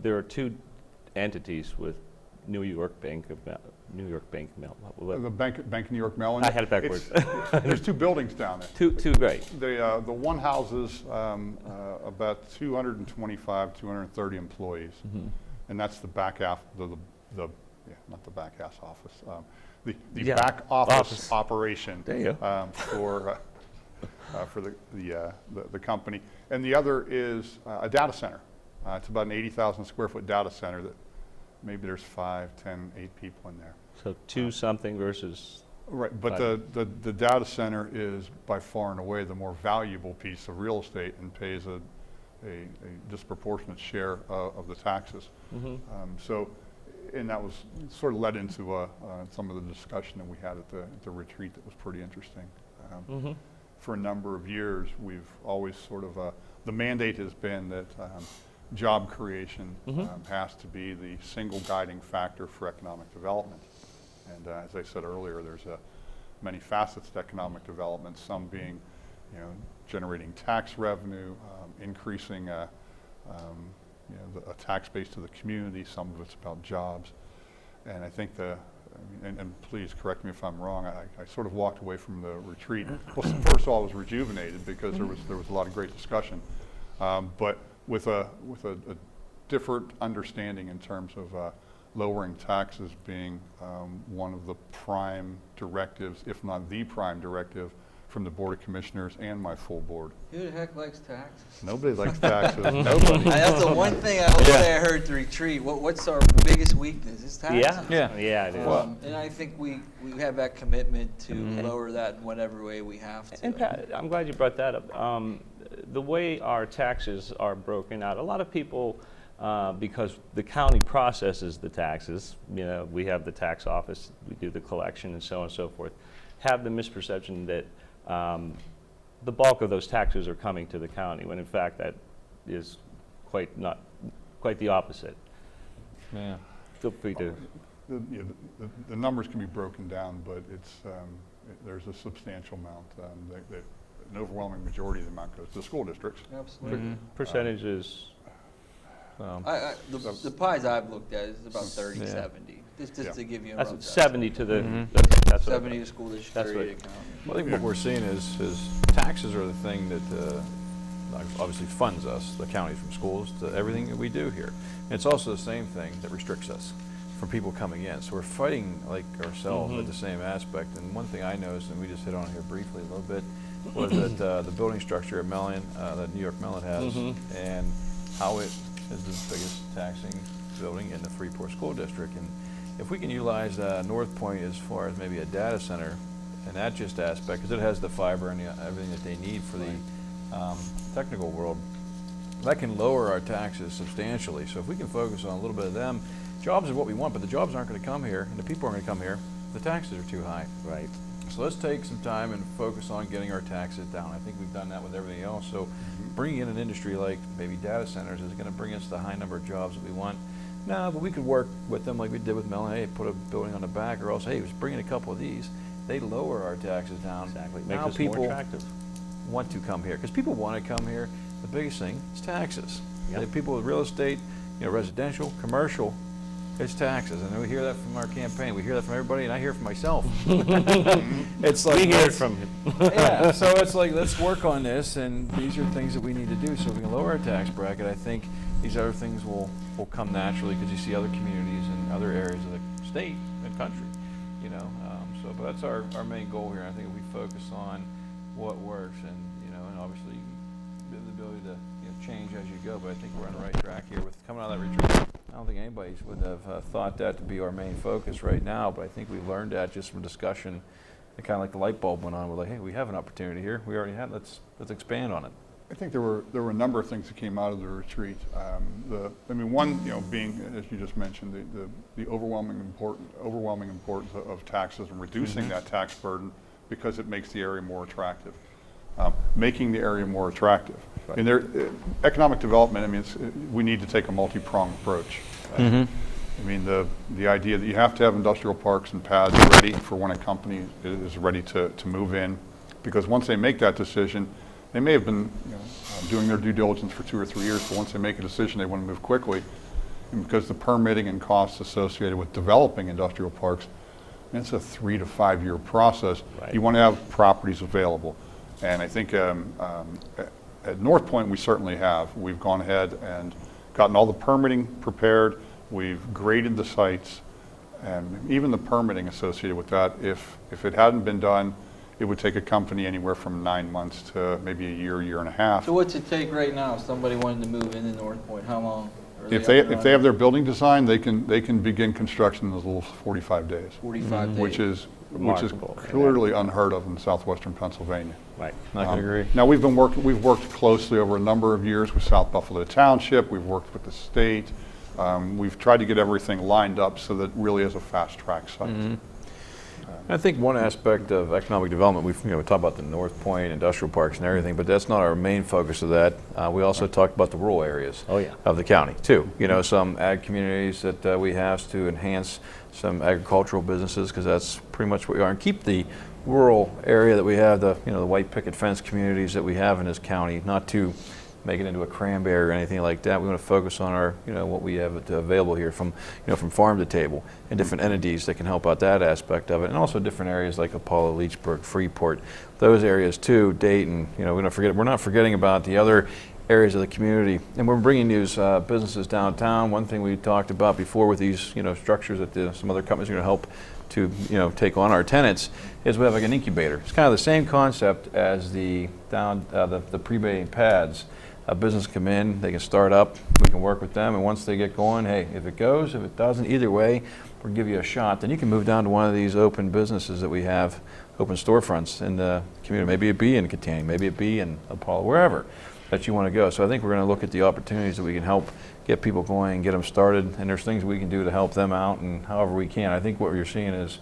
There are 2 entities with New York Bank Mellon. The Bank of New York Mellon. I had it backwards. There's 2 buildings down there. Two, right. The one houses about 225, 230 employees, and that's the back half, not the back half office, the back office operation for the company. And the other is a data center. It's about an 80,000 square foot data center that maybe there's 5, 10, 8 people in there. So 2 something versus. Right, but the data center is by far and away the more valuable piece of real estate and pays a disproportionate share of the taxes. And that was sort of led into some of the discussion that we had at the retreat that was pretty interesting. For a number of years, we've always sort of, the mandate has been that job creation has to be the single guiding factor for economic development. And as I said earlier, there's many facets to economic development, some being, generating tax revenue, increasing a tax base to the community. Some of it's about jobs. And I think and please correct me if I'm wrong, I sort of walked away from the retreat. Well, first of all, I was rejuvenated because there was a lot of great discussion. But with a different understanding in terms of lowering taxes being one of the prime directives, if not the prime directive, from the Board of Commissioners and my full board. Who the heck likes taxes? Nobody likes taxes. Nobody. That's the one thing I always say I heard at the retreat. What's our biggest weakness? It's taxes. Yeah, it is. And I think we have that commitment to lower that in whatever way we have to. And Pat, I'm glad you brought that up. The way our taxes are broken out, a lot of people, because the county processes the taxes, we have the tax office, we do the collection and so on and so forth, have the misperception that the bulk of those taxes are coming to the county, when in fact that is quite the opposite. Yeah. Feel free to. The numbers can be broken down, but there's a substantial amount. An overwhelming majority of the amount goes to the school districts. Absolutely. Percentages. The pies I've looked at is about 30-70. Just to give you a rough That's 70 to the. That's 70 to school district, 30 to county. Well, I think what we're seeing is taxes are the thing that obviously funds us, the county, from schools to everything that we do here. And it's also the same thing that restricts us from people coming in. So we're fighting like ourselves at the same aspect. And one thing I noticed, and we just hit on here briefly a little bit, was that the building structure at Mellon, that New York Mellon has, and how it is the biggest taxing building in the Freeport School District. And if we can utilize North Point as far as maybe a data center and that just aspect, because it has the fiber and everything that they need for the technical world, that can lower our taxes substantially. So if we can focus on a little bit of them, jobs are what we want, but the jobs aren't going to come here, and the people aren't going to come here. The taxes are too high. Right. So let's take some time and focus on getting our taxes down. I think we've done that with everything else. So bringing in an industry like maybe data centers is going to bring us the high number of jobs that we want. No, but we could work with them like we did with Mellon. Hey, put a building on the back, or else, hey, let's bring in a couple of these. They lower our taxes down. Exactly. Make Now us people more attractive. want to come here because people want to come here. The biggest thing is taxes. Yep. The people with real estate, residential, commercial, it's taxes. And we hear that from our campaign. We hear that from everybody, and I hear it from myself. It's like We hear it from him. yeah, so it's like, let's work on this, and these are things that we need to do so we can lower our tax bracket. I think these other things will come naturally because you see other communities and other areas of the state and country, but that's our main goal here. I think if we focus on what works and obviously the ability to change as you go, but I think we're on the right track here with coming out of that retreat. I don't think anybody would have thought that to be our main focus right now, but I think we learned that just from discussion. It kind of like the light bulb went on. We're like, hey, we have an opportunity here. We already had. Let's expand on it. I think there were a number of things that came out of the retreat. One, being, as you just mentioned, the overwhelming importance of taxes and reducing that tax burden because it makes the area more attractive. Making the area more attractive. Right. And economic development, we need to take a multi-pronged approach. The idea that you have to have industrial parks and pads ready for when a company is ready to move in, because once they make that decision, they may have been doing their due diligence for 2 or 3 years, but once they make a decision, they want to move quickly. And because the permitting and costs associated with developing industrial parks, it's a 3 to 5 year process. Right. You want to have properties available. And I think at North Point, we certainly have. We've gone ahead and gotten all the permitting prepared. We've graded the sites, and even the permitting associated with that. If it hadn't been done, it would take a company anywhere from 9 months to maybe a year and a half. So what's it take right now if somebody wanted to move into North Point? How long? If they have their building design, they can begin construction in as little as 45 days. 45 days. Which is Remarkable. clearly unheard of in southwestern Pennsylvania. Right. I can agree. Now we've worked closely over a number of years with South Buffalo Township. We've worked with the state. We've tried to get everything lined up so that it really is a fast track site. I think one aspect of economic development, we talk about the North Point industrial parks and everything, but that's not our main focus of that. We also talked about the rural areas of the county too. Some ag communities that we have to enhance some agricultural businesses, because that's pretty much what we are, and keep the rural area that we have, the white picket fence communities that we have in this county, not to make it into a cranberry or anything like that. We want to focus on our, what we have available here from farm to table, and different entities that can help out that aspect of it, and also different areas like Apollo, Leechburg, Freeport, those areas too, Dayton. We're not forgetting about the other areas of the community, and we're bringing these businesses downtown. One thing we talked about before with these, structures that some other companies are going to help to, take on our tenants, is we have like an incubator. It's kind of the same concept as the pre-bay pads. A business come in, they can start up, we can work with them, and once they get going, hey, if it goes, if it doesn't, either way, we'll give you a shot. Then you can move down to one of these open businesses that we have, open storefronts in the community. Maybe it be in Catania, maybe it be in Apollo, wherever that you want to go. So I think we're going to look at the opportunities that we can help get people going, get them started, and there's things we can do to help them out, and however we can. I think what you're seeing is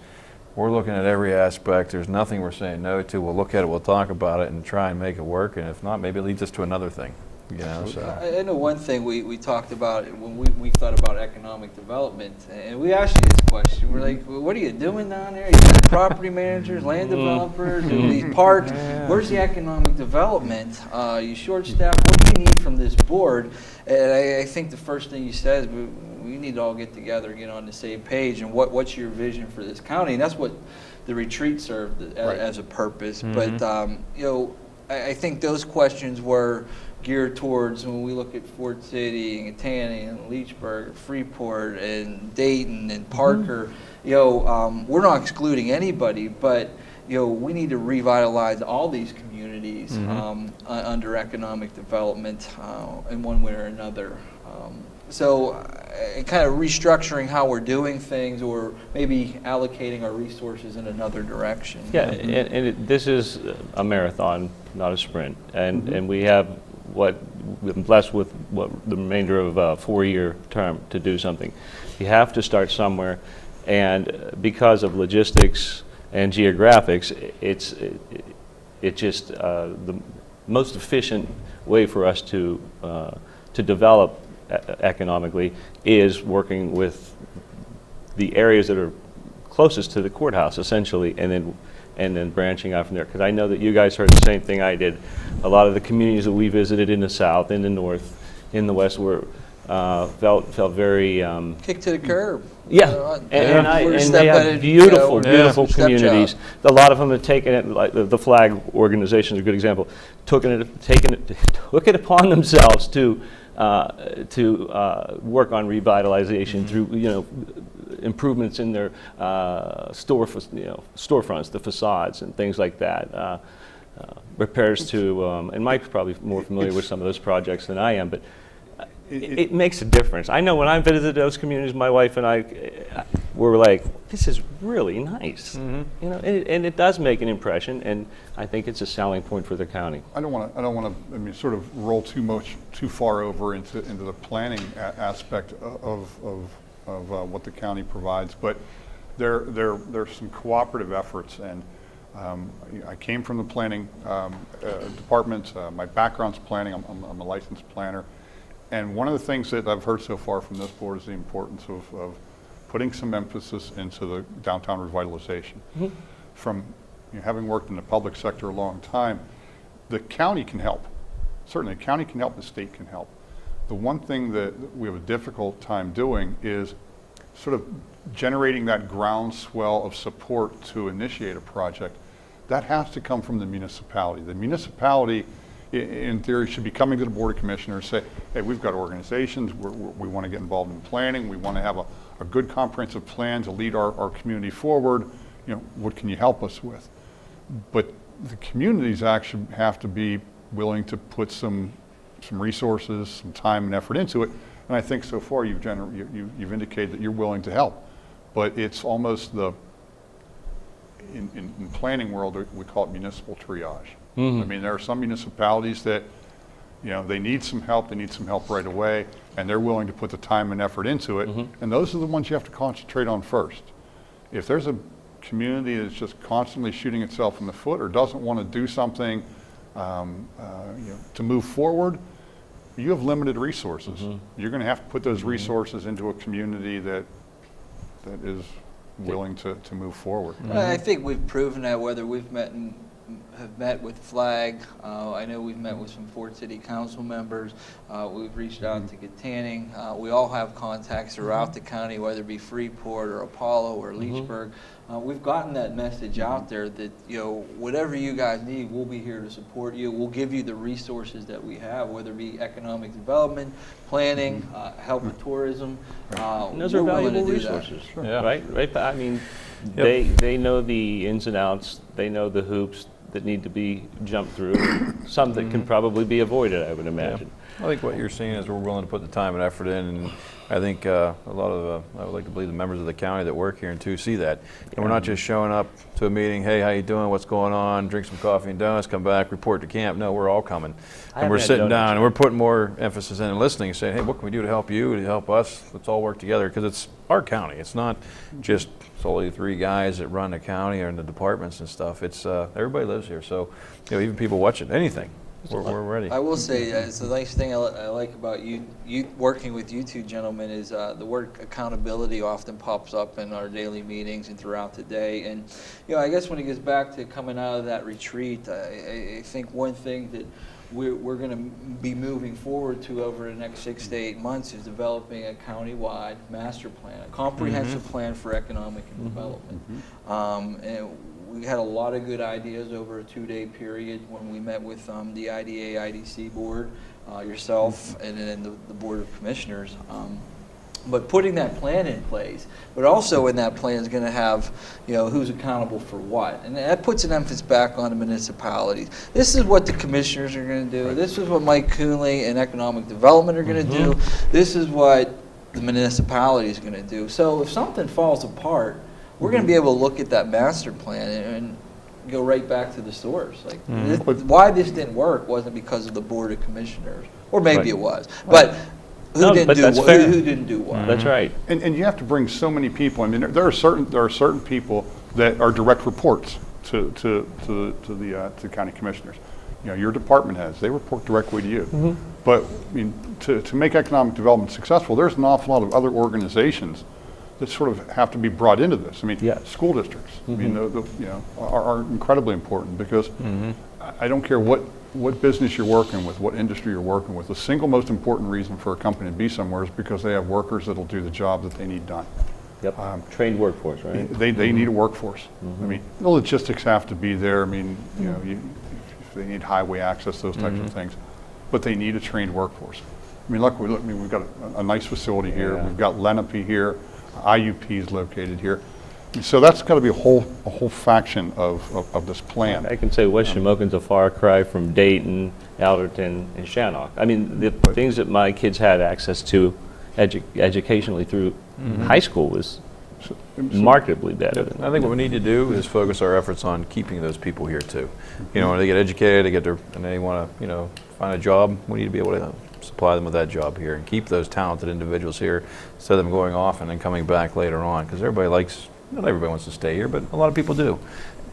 we're looking at every aspect. There's nothing we're saying no to. We'll look at it, we'll talk about it, and try and make it work, and if not, maybe it leads us to another thing. I know one thing we talked about when we thought about economic development, and we asked you this question. We're like, well, what are you doing down there? You got property managers, land developers, these parks. Where's the economic development? You short-staffed. What do you need from this board? And I think the first thing you said is we need to all get together, get on the same page, and what's your vision for this county? And that's what the retreat served as a purpose. But I think those questions were geared towards when we look at Fort City and Catania and Leechburg, Freeport and Dayton and Parker. We're not excluding anybody, but we need to revitalize all these communities under economic development in one way or another. So kind of restructuring how we're doing things, or maybe allocating our resources in another direction. Yeah, and this is a marathon, not a sprint. And we have what been blessed with the remainder of a 4-year term to do something. You have to start somewhere, and because of logistics and geographics, it's just the most efficient way for us to develop economically is working with the areas that are closest to the courthouse, essentially, and then branching out from there. Because I know that you guys heard the same thing I did. A lot of the communities that we visited in the south, in the north, in the west were felt very Kick to the curb. yeah, and We're they have stepping, beautiful, beautiful step communities. job. A lot of them have taken it, like the flag organization is a good example, took it upon themselves to work on revitalization through improvements in their storefronts, the facades and things like that. Repairs to, and Mike's probably more familiar with some of those projects than I am, but it makes a difference. I know when I visited those communities, my wife and I were like, "This is really nice," and it does make an impression, and I think it's a selling point for the county. I don't want to, sort of roll too far over into the planning aspect of what the county provides, but there's some cooperative efforts, and I came from the planning department. My background's planning. I'm a licensed planner. And one of the things that I've heard so far from this board is the importance of putting some emphasis into the downtown revitalization. From having worked in the public sector a long time, the county can help. Certainly, the county can help, the state can help. The one thing that we have a difficult time doing is sort of generating that groundswell of support to initiate a project. That has to come from the municipality. The municipality, in theory, should be coming to the Board of Commissioners and say, hey, we've got organizations, we want to get involved in planning, we want to have a good comprehensive plan to lead our community forward. What can you help us with? But the communities actually have to be willing to put some resources, some time and effort into it. And I think so far you've indicated that you're willing to help. But it's almost in planning world, we call it municipal triage. There are some municipalities that, they need some help right away, and they're willing to put the time and effort into it, and those are the ones you have to concentrate on first. If there's a community that's just constantly shooting itself in the foot or doesn't want to do something to move forward, you have limited resources. You're going to have to put those resources into a community that is willing to move forward. I think we've proven that whether we've have met with Flag. I know we've met with some Ford City Council members. We've reached out to get tanning. We all have contacts throughout the county, whether it be Freeport or Apollo or Leechburg. We've gotten that message out there that, whatever you guys need, we'll be here to support you. We'll give you the resources that we have, whether it be economic development, planning, help with tourism. And those are valuable resources, right? I mean, they know the ins and outs. They know the hoops that need to be jumped through. Some that can probably be avoided, I would imagine. I think what you're seeing is we're willing to put the time and effort in, and I think a lot of I would like to believe the members of the county that work here and too see that. And we're not just showing up to a meeting, hey, how you doing, what's going on, drink some coffee and donuts, come back, report to camp. No, we're all coming. And we're sitting down and we're putting more emphasis in and listening and saying, hey, what can we do to help you, to help us? Let's all work together, because it's our county. It's not just solely 3 guys that run the county or in the departments and stuff. It's everybody lives here. So, even people watching anything, we're ready. I will say it's the nice thing I like about you working with you two gentlemen is the word accountability often pops up in our daily meetings and throughout the day. And I guess when it gets back to coming out of that retreat, I think one thing that we're going to be moving forward to over the next 6 to 8 months is developing a county-wide master plan, a comprehensive plan for economic and development. And we had a lot of good ideas over a 2-day period when we met with the IDA, IDC board, yourself, and then the Board of Commissioners. But putting that plan in place, but also in that plan is going to have, who's accountable for what. And that puts an emphasis back on the municipalities. This is what the commissioners are going to do. Right. This is what Mike Coonley and Economic Development are going to do. This is what the municipality is going to do. So if something falls apart, we're going to be able to look at that master plan and go right back to the source. Like, why this didn't work wasn't because of the Board of Commissioners, or maybe Right. it was, but who No, didn't but do that's what? fair. Who didn't do what? That's right. And you have to bring so many people. I mean, there are certain people that are direct reports to the county commissioners. You know, your department heads, they report directly to you. But I mean, to make economic development successful, there's an awful lot of other organizations that sort of have to be brought into this. I mean, Yes. school districts, I mean, you know, are incredibly important because I don't care what business you're working with, what industry you're working with. The single most important reason for a company to be somewhere is because they have workers that'll do the job that they need done. Yep. Trained workforce, right? They need a workforce. I mean, the logistics have to be there. I mean, you know, if they need highway access, those types of things. But they need a trained workforce. I mean, look, I mean, we've got a nice facility here. Yeah. We've got Lenape here. IUP is located here. So that's got to be a whole faction of this plan. I can say West Shamokin's a far cry from Dayton, Alderton, and Shannock. I mean, the things that my kids had access to educationally through high school was markedly better. I think what we need to do is focus our efforts on keeping those people here too. You know, when they get educated, and they want to, you know, find a job, we need to be able to supply them with that job here and keep those talented individuals here instead of them going off and then coming back later on. Because not everybody wants to stay here, but a lot of people do.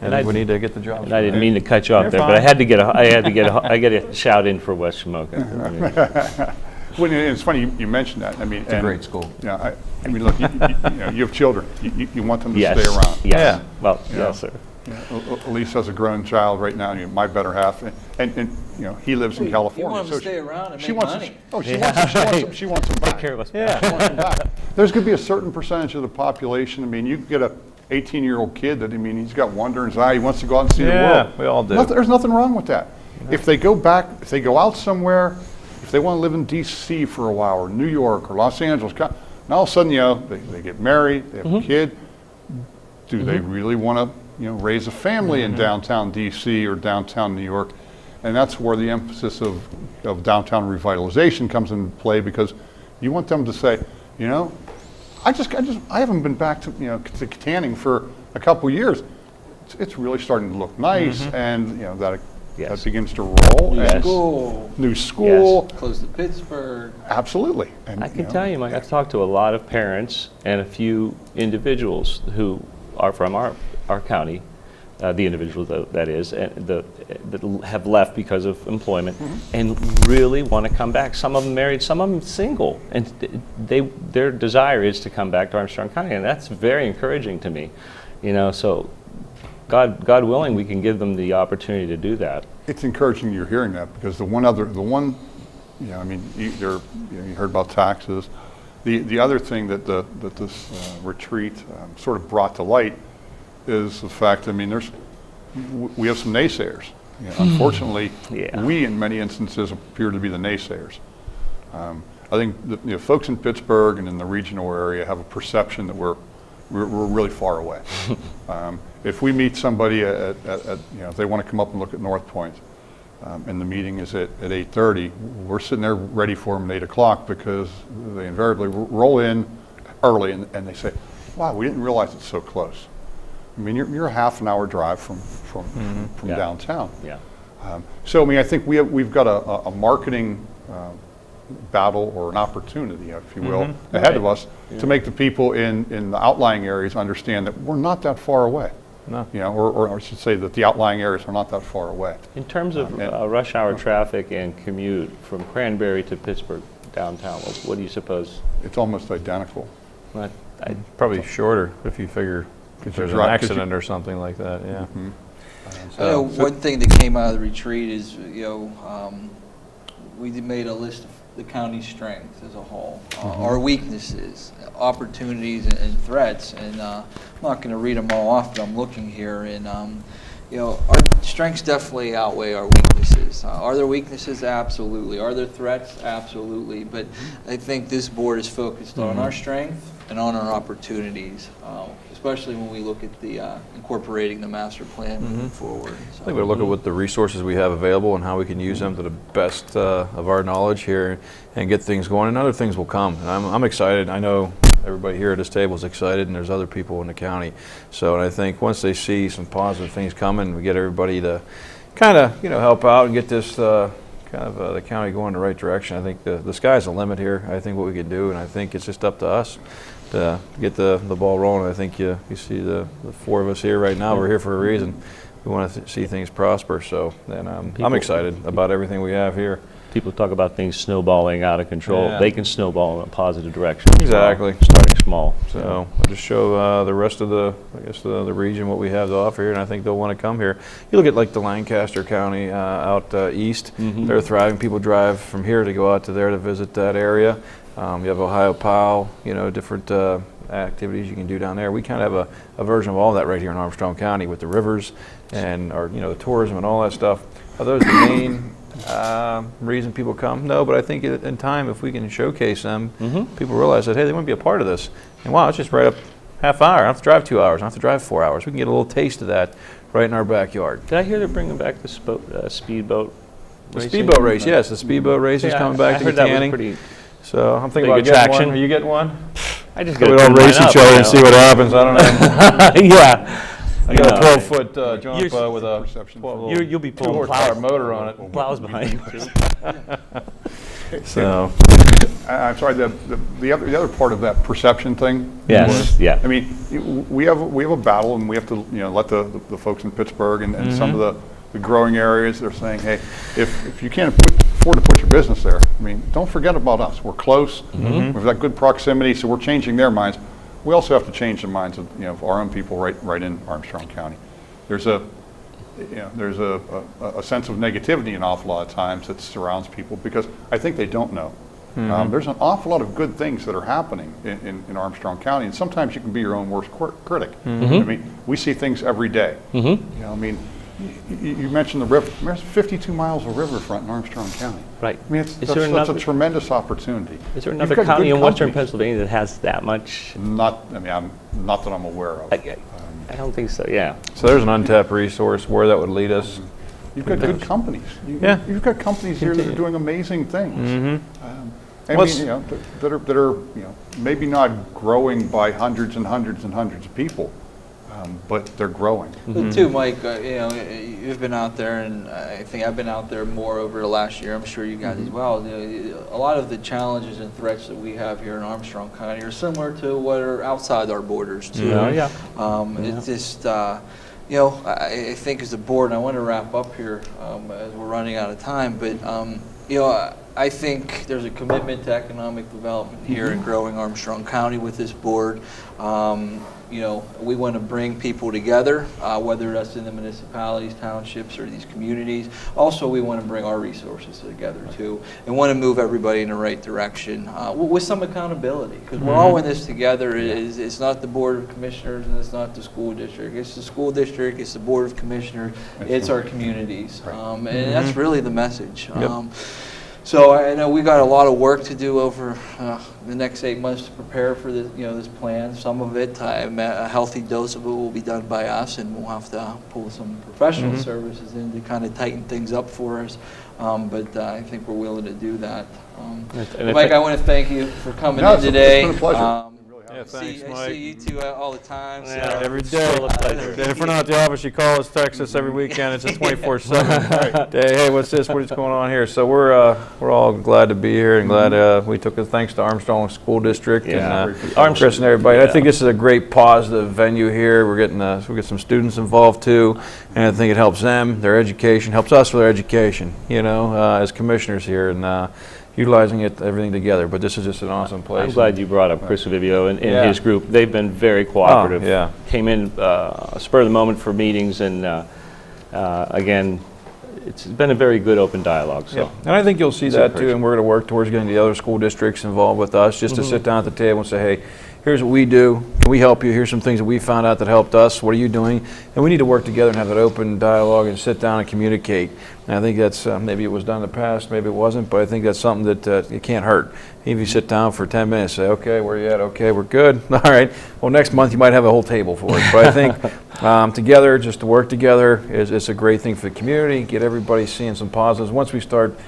And we need to get the jobs. And I didn't mean to cut you off there, but I had to get a shout in for West Shamokin. Well, it's funny you mentioned that. I mean, It's a great school. Yeah, I mean, look, you know, you have children. You want them to Yes. stay around. Yes. Yeah. Well, You know, yes, sir. you know, Elise has a grown child right now, my better half, and you know, he lives in California. You want them so to stay around and she make wants money. she wants them back. Take care of us. Yeah. She wants them back. There's going to be a certain percentage of the population. I mean, you can get a 18-year-old kid that, I mean, he's got wonder in his eye. He wants to go out and see the Yeah, world. we all do. There's nothing wrong with that. If they go back, if they go out somewhere, if they want to live in D.C. for a while, or New York, or Los Angeles, now all of a sudden, you know, they get married, they have a kid. Do they really want to, you know, raise a family in downtown D.C. or downtown New York? And that's where the emphasis of downtown revitalization comes into play, because you want them to say, you know, I haven't been back to, you know, to Canning for a couple years. It's really starting to look nice, and you know that Yes. begins to roll. Yes. And School, new school, close to Pittsburgh. absolutely. And, I can tell you, Mike, I've talked to a lot of parents and a few individuals who are from our county, the individuals that is, and that have left because of employment, and really want to come back. Some of them married, some of them single, and their desire is to come back to Armstrong County, and that's very encouraging to me. You know, so God willing, we can give them the opportunity to do that. It's encouraging you're hearing that, because you know, I mean, you heard about taxes. The other thing that this retreat sort of brought to light is the fact, I mean, we have some naysayers. You know, unfortunately, Yeah. we in many instances appear to be the naysayers. I think that, folks in Pittsburgh and in the regional area have a perception that we're really far away. If we meet somebody at if they want to come up and look at North Point, and the meeting is at 8:30, we're sitting there ready for them at 8 o'clock, because they invariably roll in early and they say, wow, we didn't realize it's so close. I mean, you're a half an hour drive from Yeah. downtown. Yeah. So I mean, I think we've got a marketing battle, or an opportunity, if you will, ahead of us, to make the people in the outlying areas understand that we're not that far away. No. You know, or I should say that the outlying areas are not that far away. In terms of rush hour traffic and commute from Cranberry to Pittsburgh downtown, what do you suppose? It's almost identical. I Probably shorter if you figure if there's an accident or something like that. Yeah. I know one thing that came out of the retreat is, we made a list of the county's strengths as a whole, our weaknesses, opportunities, and threats. And I'm not going to read them all off, but I'm looking here, and our strengths definitely outweigh our weaknesses. Are there weaknesses? Absolutely. Are there threats? Absolutely. But I think this board is focused on our strength and on our opportunities, especially when we look at the incorporating the master plan moving forward. I think we look at what the resources we have available and how we can use them to the best of our knowledge here and get things going, and other things will come. And I'm excited. I know everybody here at this table is excited, and there's other people in the county. So, and I think once they see some positive things coming, we get everybody to kind of, help out and get this the county going in the right direction. I think the sky's the limit here. I think what we can do, and I think it's just up to us to get the ball rolling. I think you see the four of us here right now. We're here for a reason. We want to see things prosper. So, and I'm excited about everything we have here. People talk about things snowballing out of control. Yeah. They can snowball in a positive direction. Exactly. Starting small. So I'll just show the rest of the region what we have to offer here, and I think they'll want to come here. You look at like the Lancaster County out east. They're thriving. People drive from here to go out to there to visit that area. You have Ohio Powell, different activities you can do down there. We kind of have a version of all that right here in Armstrong County with the rivers and the tourism and all that stuff. Are those the main reason people come? No, but I think in time, if we can showcase them, people realize that, hey, they want to be a part of this. And wow, it's just right up half hour. I don't have to drive 2 hours. I don't have to drive 4 hours. We can get a little taste of that right in our backyard. Did I hear they're bringing back the speedboat The racing? speedboat race, yes, the speedboat race is coming back to I heard that was Canning. pretty. So I'm thinking big about getting attraction. one. Are you getting one? I just We got all race each other and see what happens. I don't know. Yeah. I got a 12-foot jump with a Perception. 12 You'll be pulling two-horsepower motor on it. plows behind you too. So I'm sorry, the other part of that perception thing. Yes, was, yeah. I mean, we have a battle, and we have to let the folks in Pittsburgh and some of the growing areas, they're saying, hey, if you can't afford to put your business there, I mean, don't forget about us. We're close. We've got good proximity, so we're changing their minds. We also have to change the minds of our own people right in Armstrong County. There's a sense of negativity an awful lot of times that surrounds people because I think they don't know. There's an awful lot of good things that are happening in Armstrong County, and sometimes you can be your own worst critic. I mean, we see things every day. I mean, you mentioned the river. There's 52 miles of riverfront in Armstrong County. Right. I mean, that's a tremendous opportunity. Is there You've another got county good in western companies. Pennsylvania that has that much? Not that I'm aware of. I don't think so. Yeah. So there's an untapped resource where that would lead us. You've got good companies. Yeah. You've got companies here that are doing amazing things. I Well, mean, that are maybe not growing by hundreds and hundreds and hundreds of people, but they're growing. But too, Mike, you've been out there, and I think I've been out there more over the last year. I'm sure you guys as well. A lot of the challenges and threats that we have here in Armstrong County are similar to what are outside our borders too. Yeah. It's just, I think as a board, and I want to wrap up here as we're running out of time, but I think there's a commitment to economic development here in growing Armstrong County with this board. We want to bring people together, whether that's in the municipalities, townships, or these communities. Also, we want to bring our resources together too, and want to move everybody in the right direction with some accountability, because we're all in this together. It's not the Board of Commissioners and it's not the school district. It's the school district, it's the Board of Commissioners, it's our communities, and that's really the message. So I know we got a lot of work to do over the next 8 months to prepare for this plan. Some of it, a healthy dose of it, will be done by us, and we'll have to pull some professional services in to kind of tighten things up for us. But I think we're willing to do that. Mike, I want to thank you for coming in today. It's been a pleasure. Yeah, thanks, I Mike. see you two all the time. So. Yeah, Every Still day. a pleasure. And if we're not at the office, you call us, text us every weekend. It's a 24/7. Hey, what's this? What is going on here? So we're all glad to be here and glad we took a thanks to Armstrong School District and Chris and everybody. I think this is a great positive venue here. We're getting we get some students involved too, and I think it helps them, their education, helps us with their education. As commissioners here and. Utilizing everything together, but this is just an awesome place. I'm glad you brought up Chris Vivio and Yeah. his group. They've been very cooperative. yeah. Came in spur of the moment for meetings, and again, it's been a very good open dialogue. So. Yeah. And I think you'll see It's that too, encouraging. and we're going to work towards getting the other school districts involved with us, just to sit down at the table and say, hey, here's what we do. Can we help you? Here's some things that we found out that helped us. What are you doing? And we need to work together and have that open dialogue and sit down and communicate. And I think that's, maybe it was done in the past, maybe it wasn't, but I think that's something that it can't hurt. Even if you sit down for 10 minutes, say, okay, where you at? Okay, we're good. All right. Well, next month you might have a whole table for it. But I think together, just to work together, it's a great thing for the community, get everybody seeing some positives. Once we start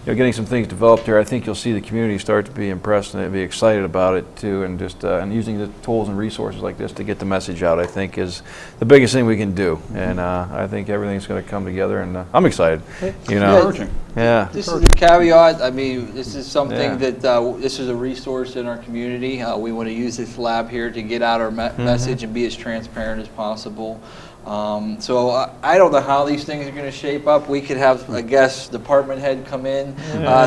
getting some things developed here, I think you'll see the community start to be impressed and be excited about it too, and just and using the tools and resources like this to get the message out, I think is the biggest thing we can do. And I think everything's going to come together, and I'm excited. You know, Encouraging. yeah. This is a caveat. I mean, this is something Yeah. that this is a resource in our community. We want to use this lab here to get out our message and be as transparent as possible. So I don't know how these things are going to shape up. We could have a guest department head come in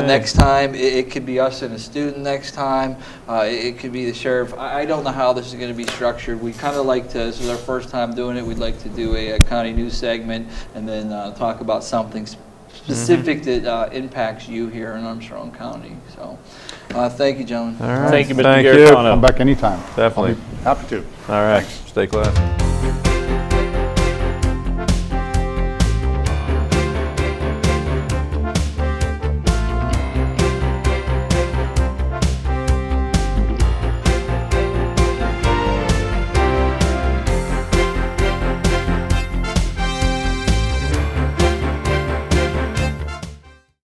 next time. It could be us and a student next time. It could be the sheriff. I don't know how this is going to be structured. We kind of like to, this is our first time doing it, we'd like to do a county news segment and then talk about something specific that impacts you here in Armstrong County. So thank you, gentlemen. All right. Thank you, Mr. Thank you. Garritano. Come back anytime. Definitely. I'll be happy to. All right. Stay classy.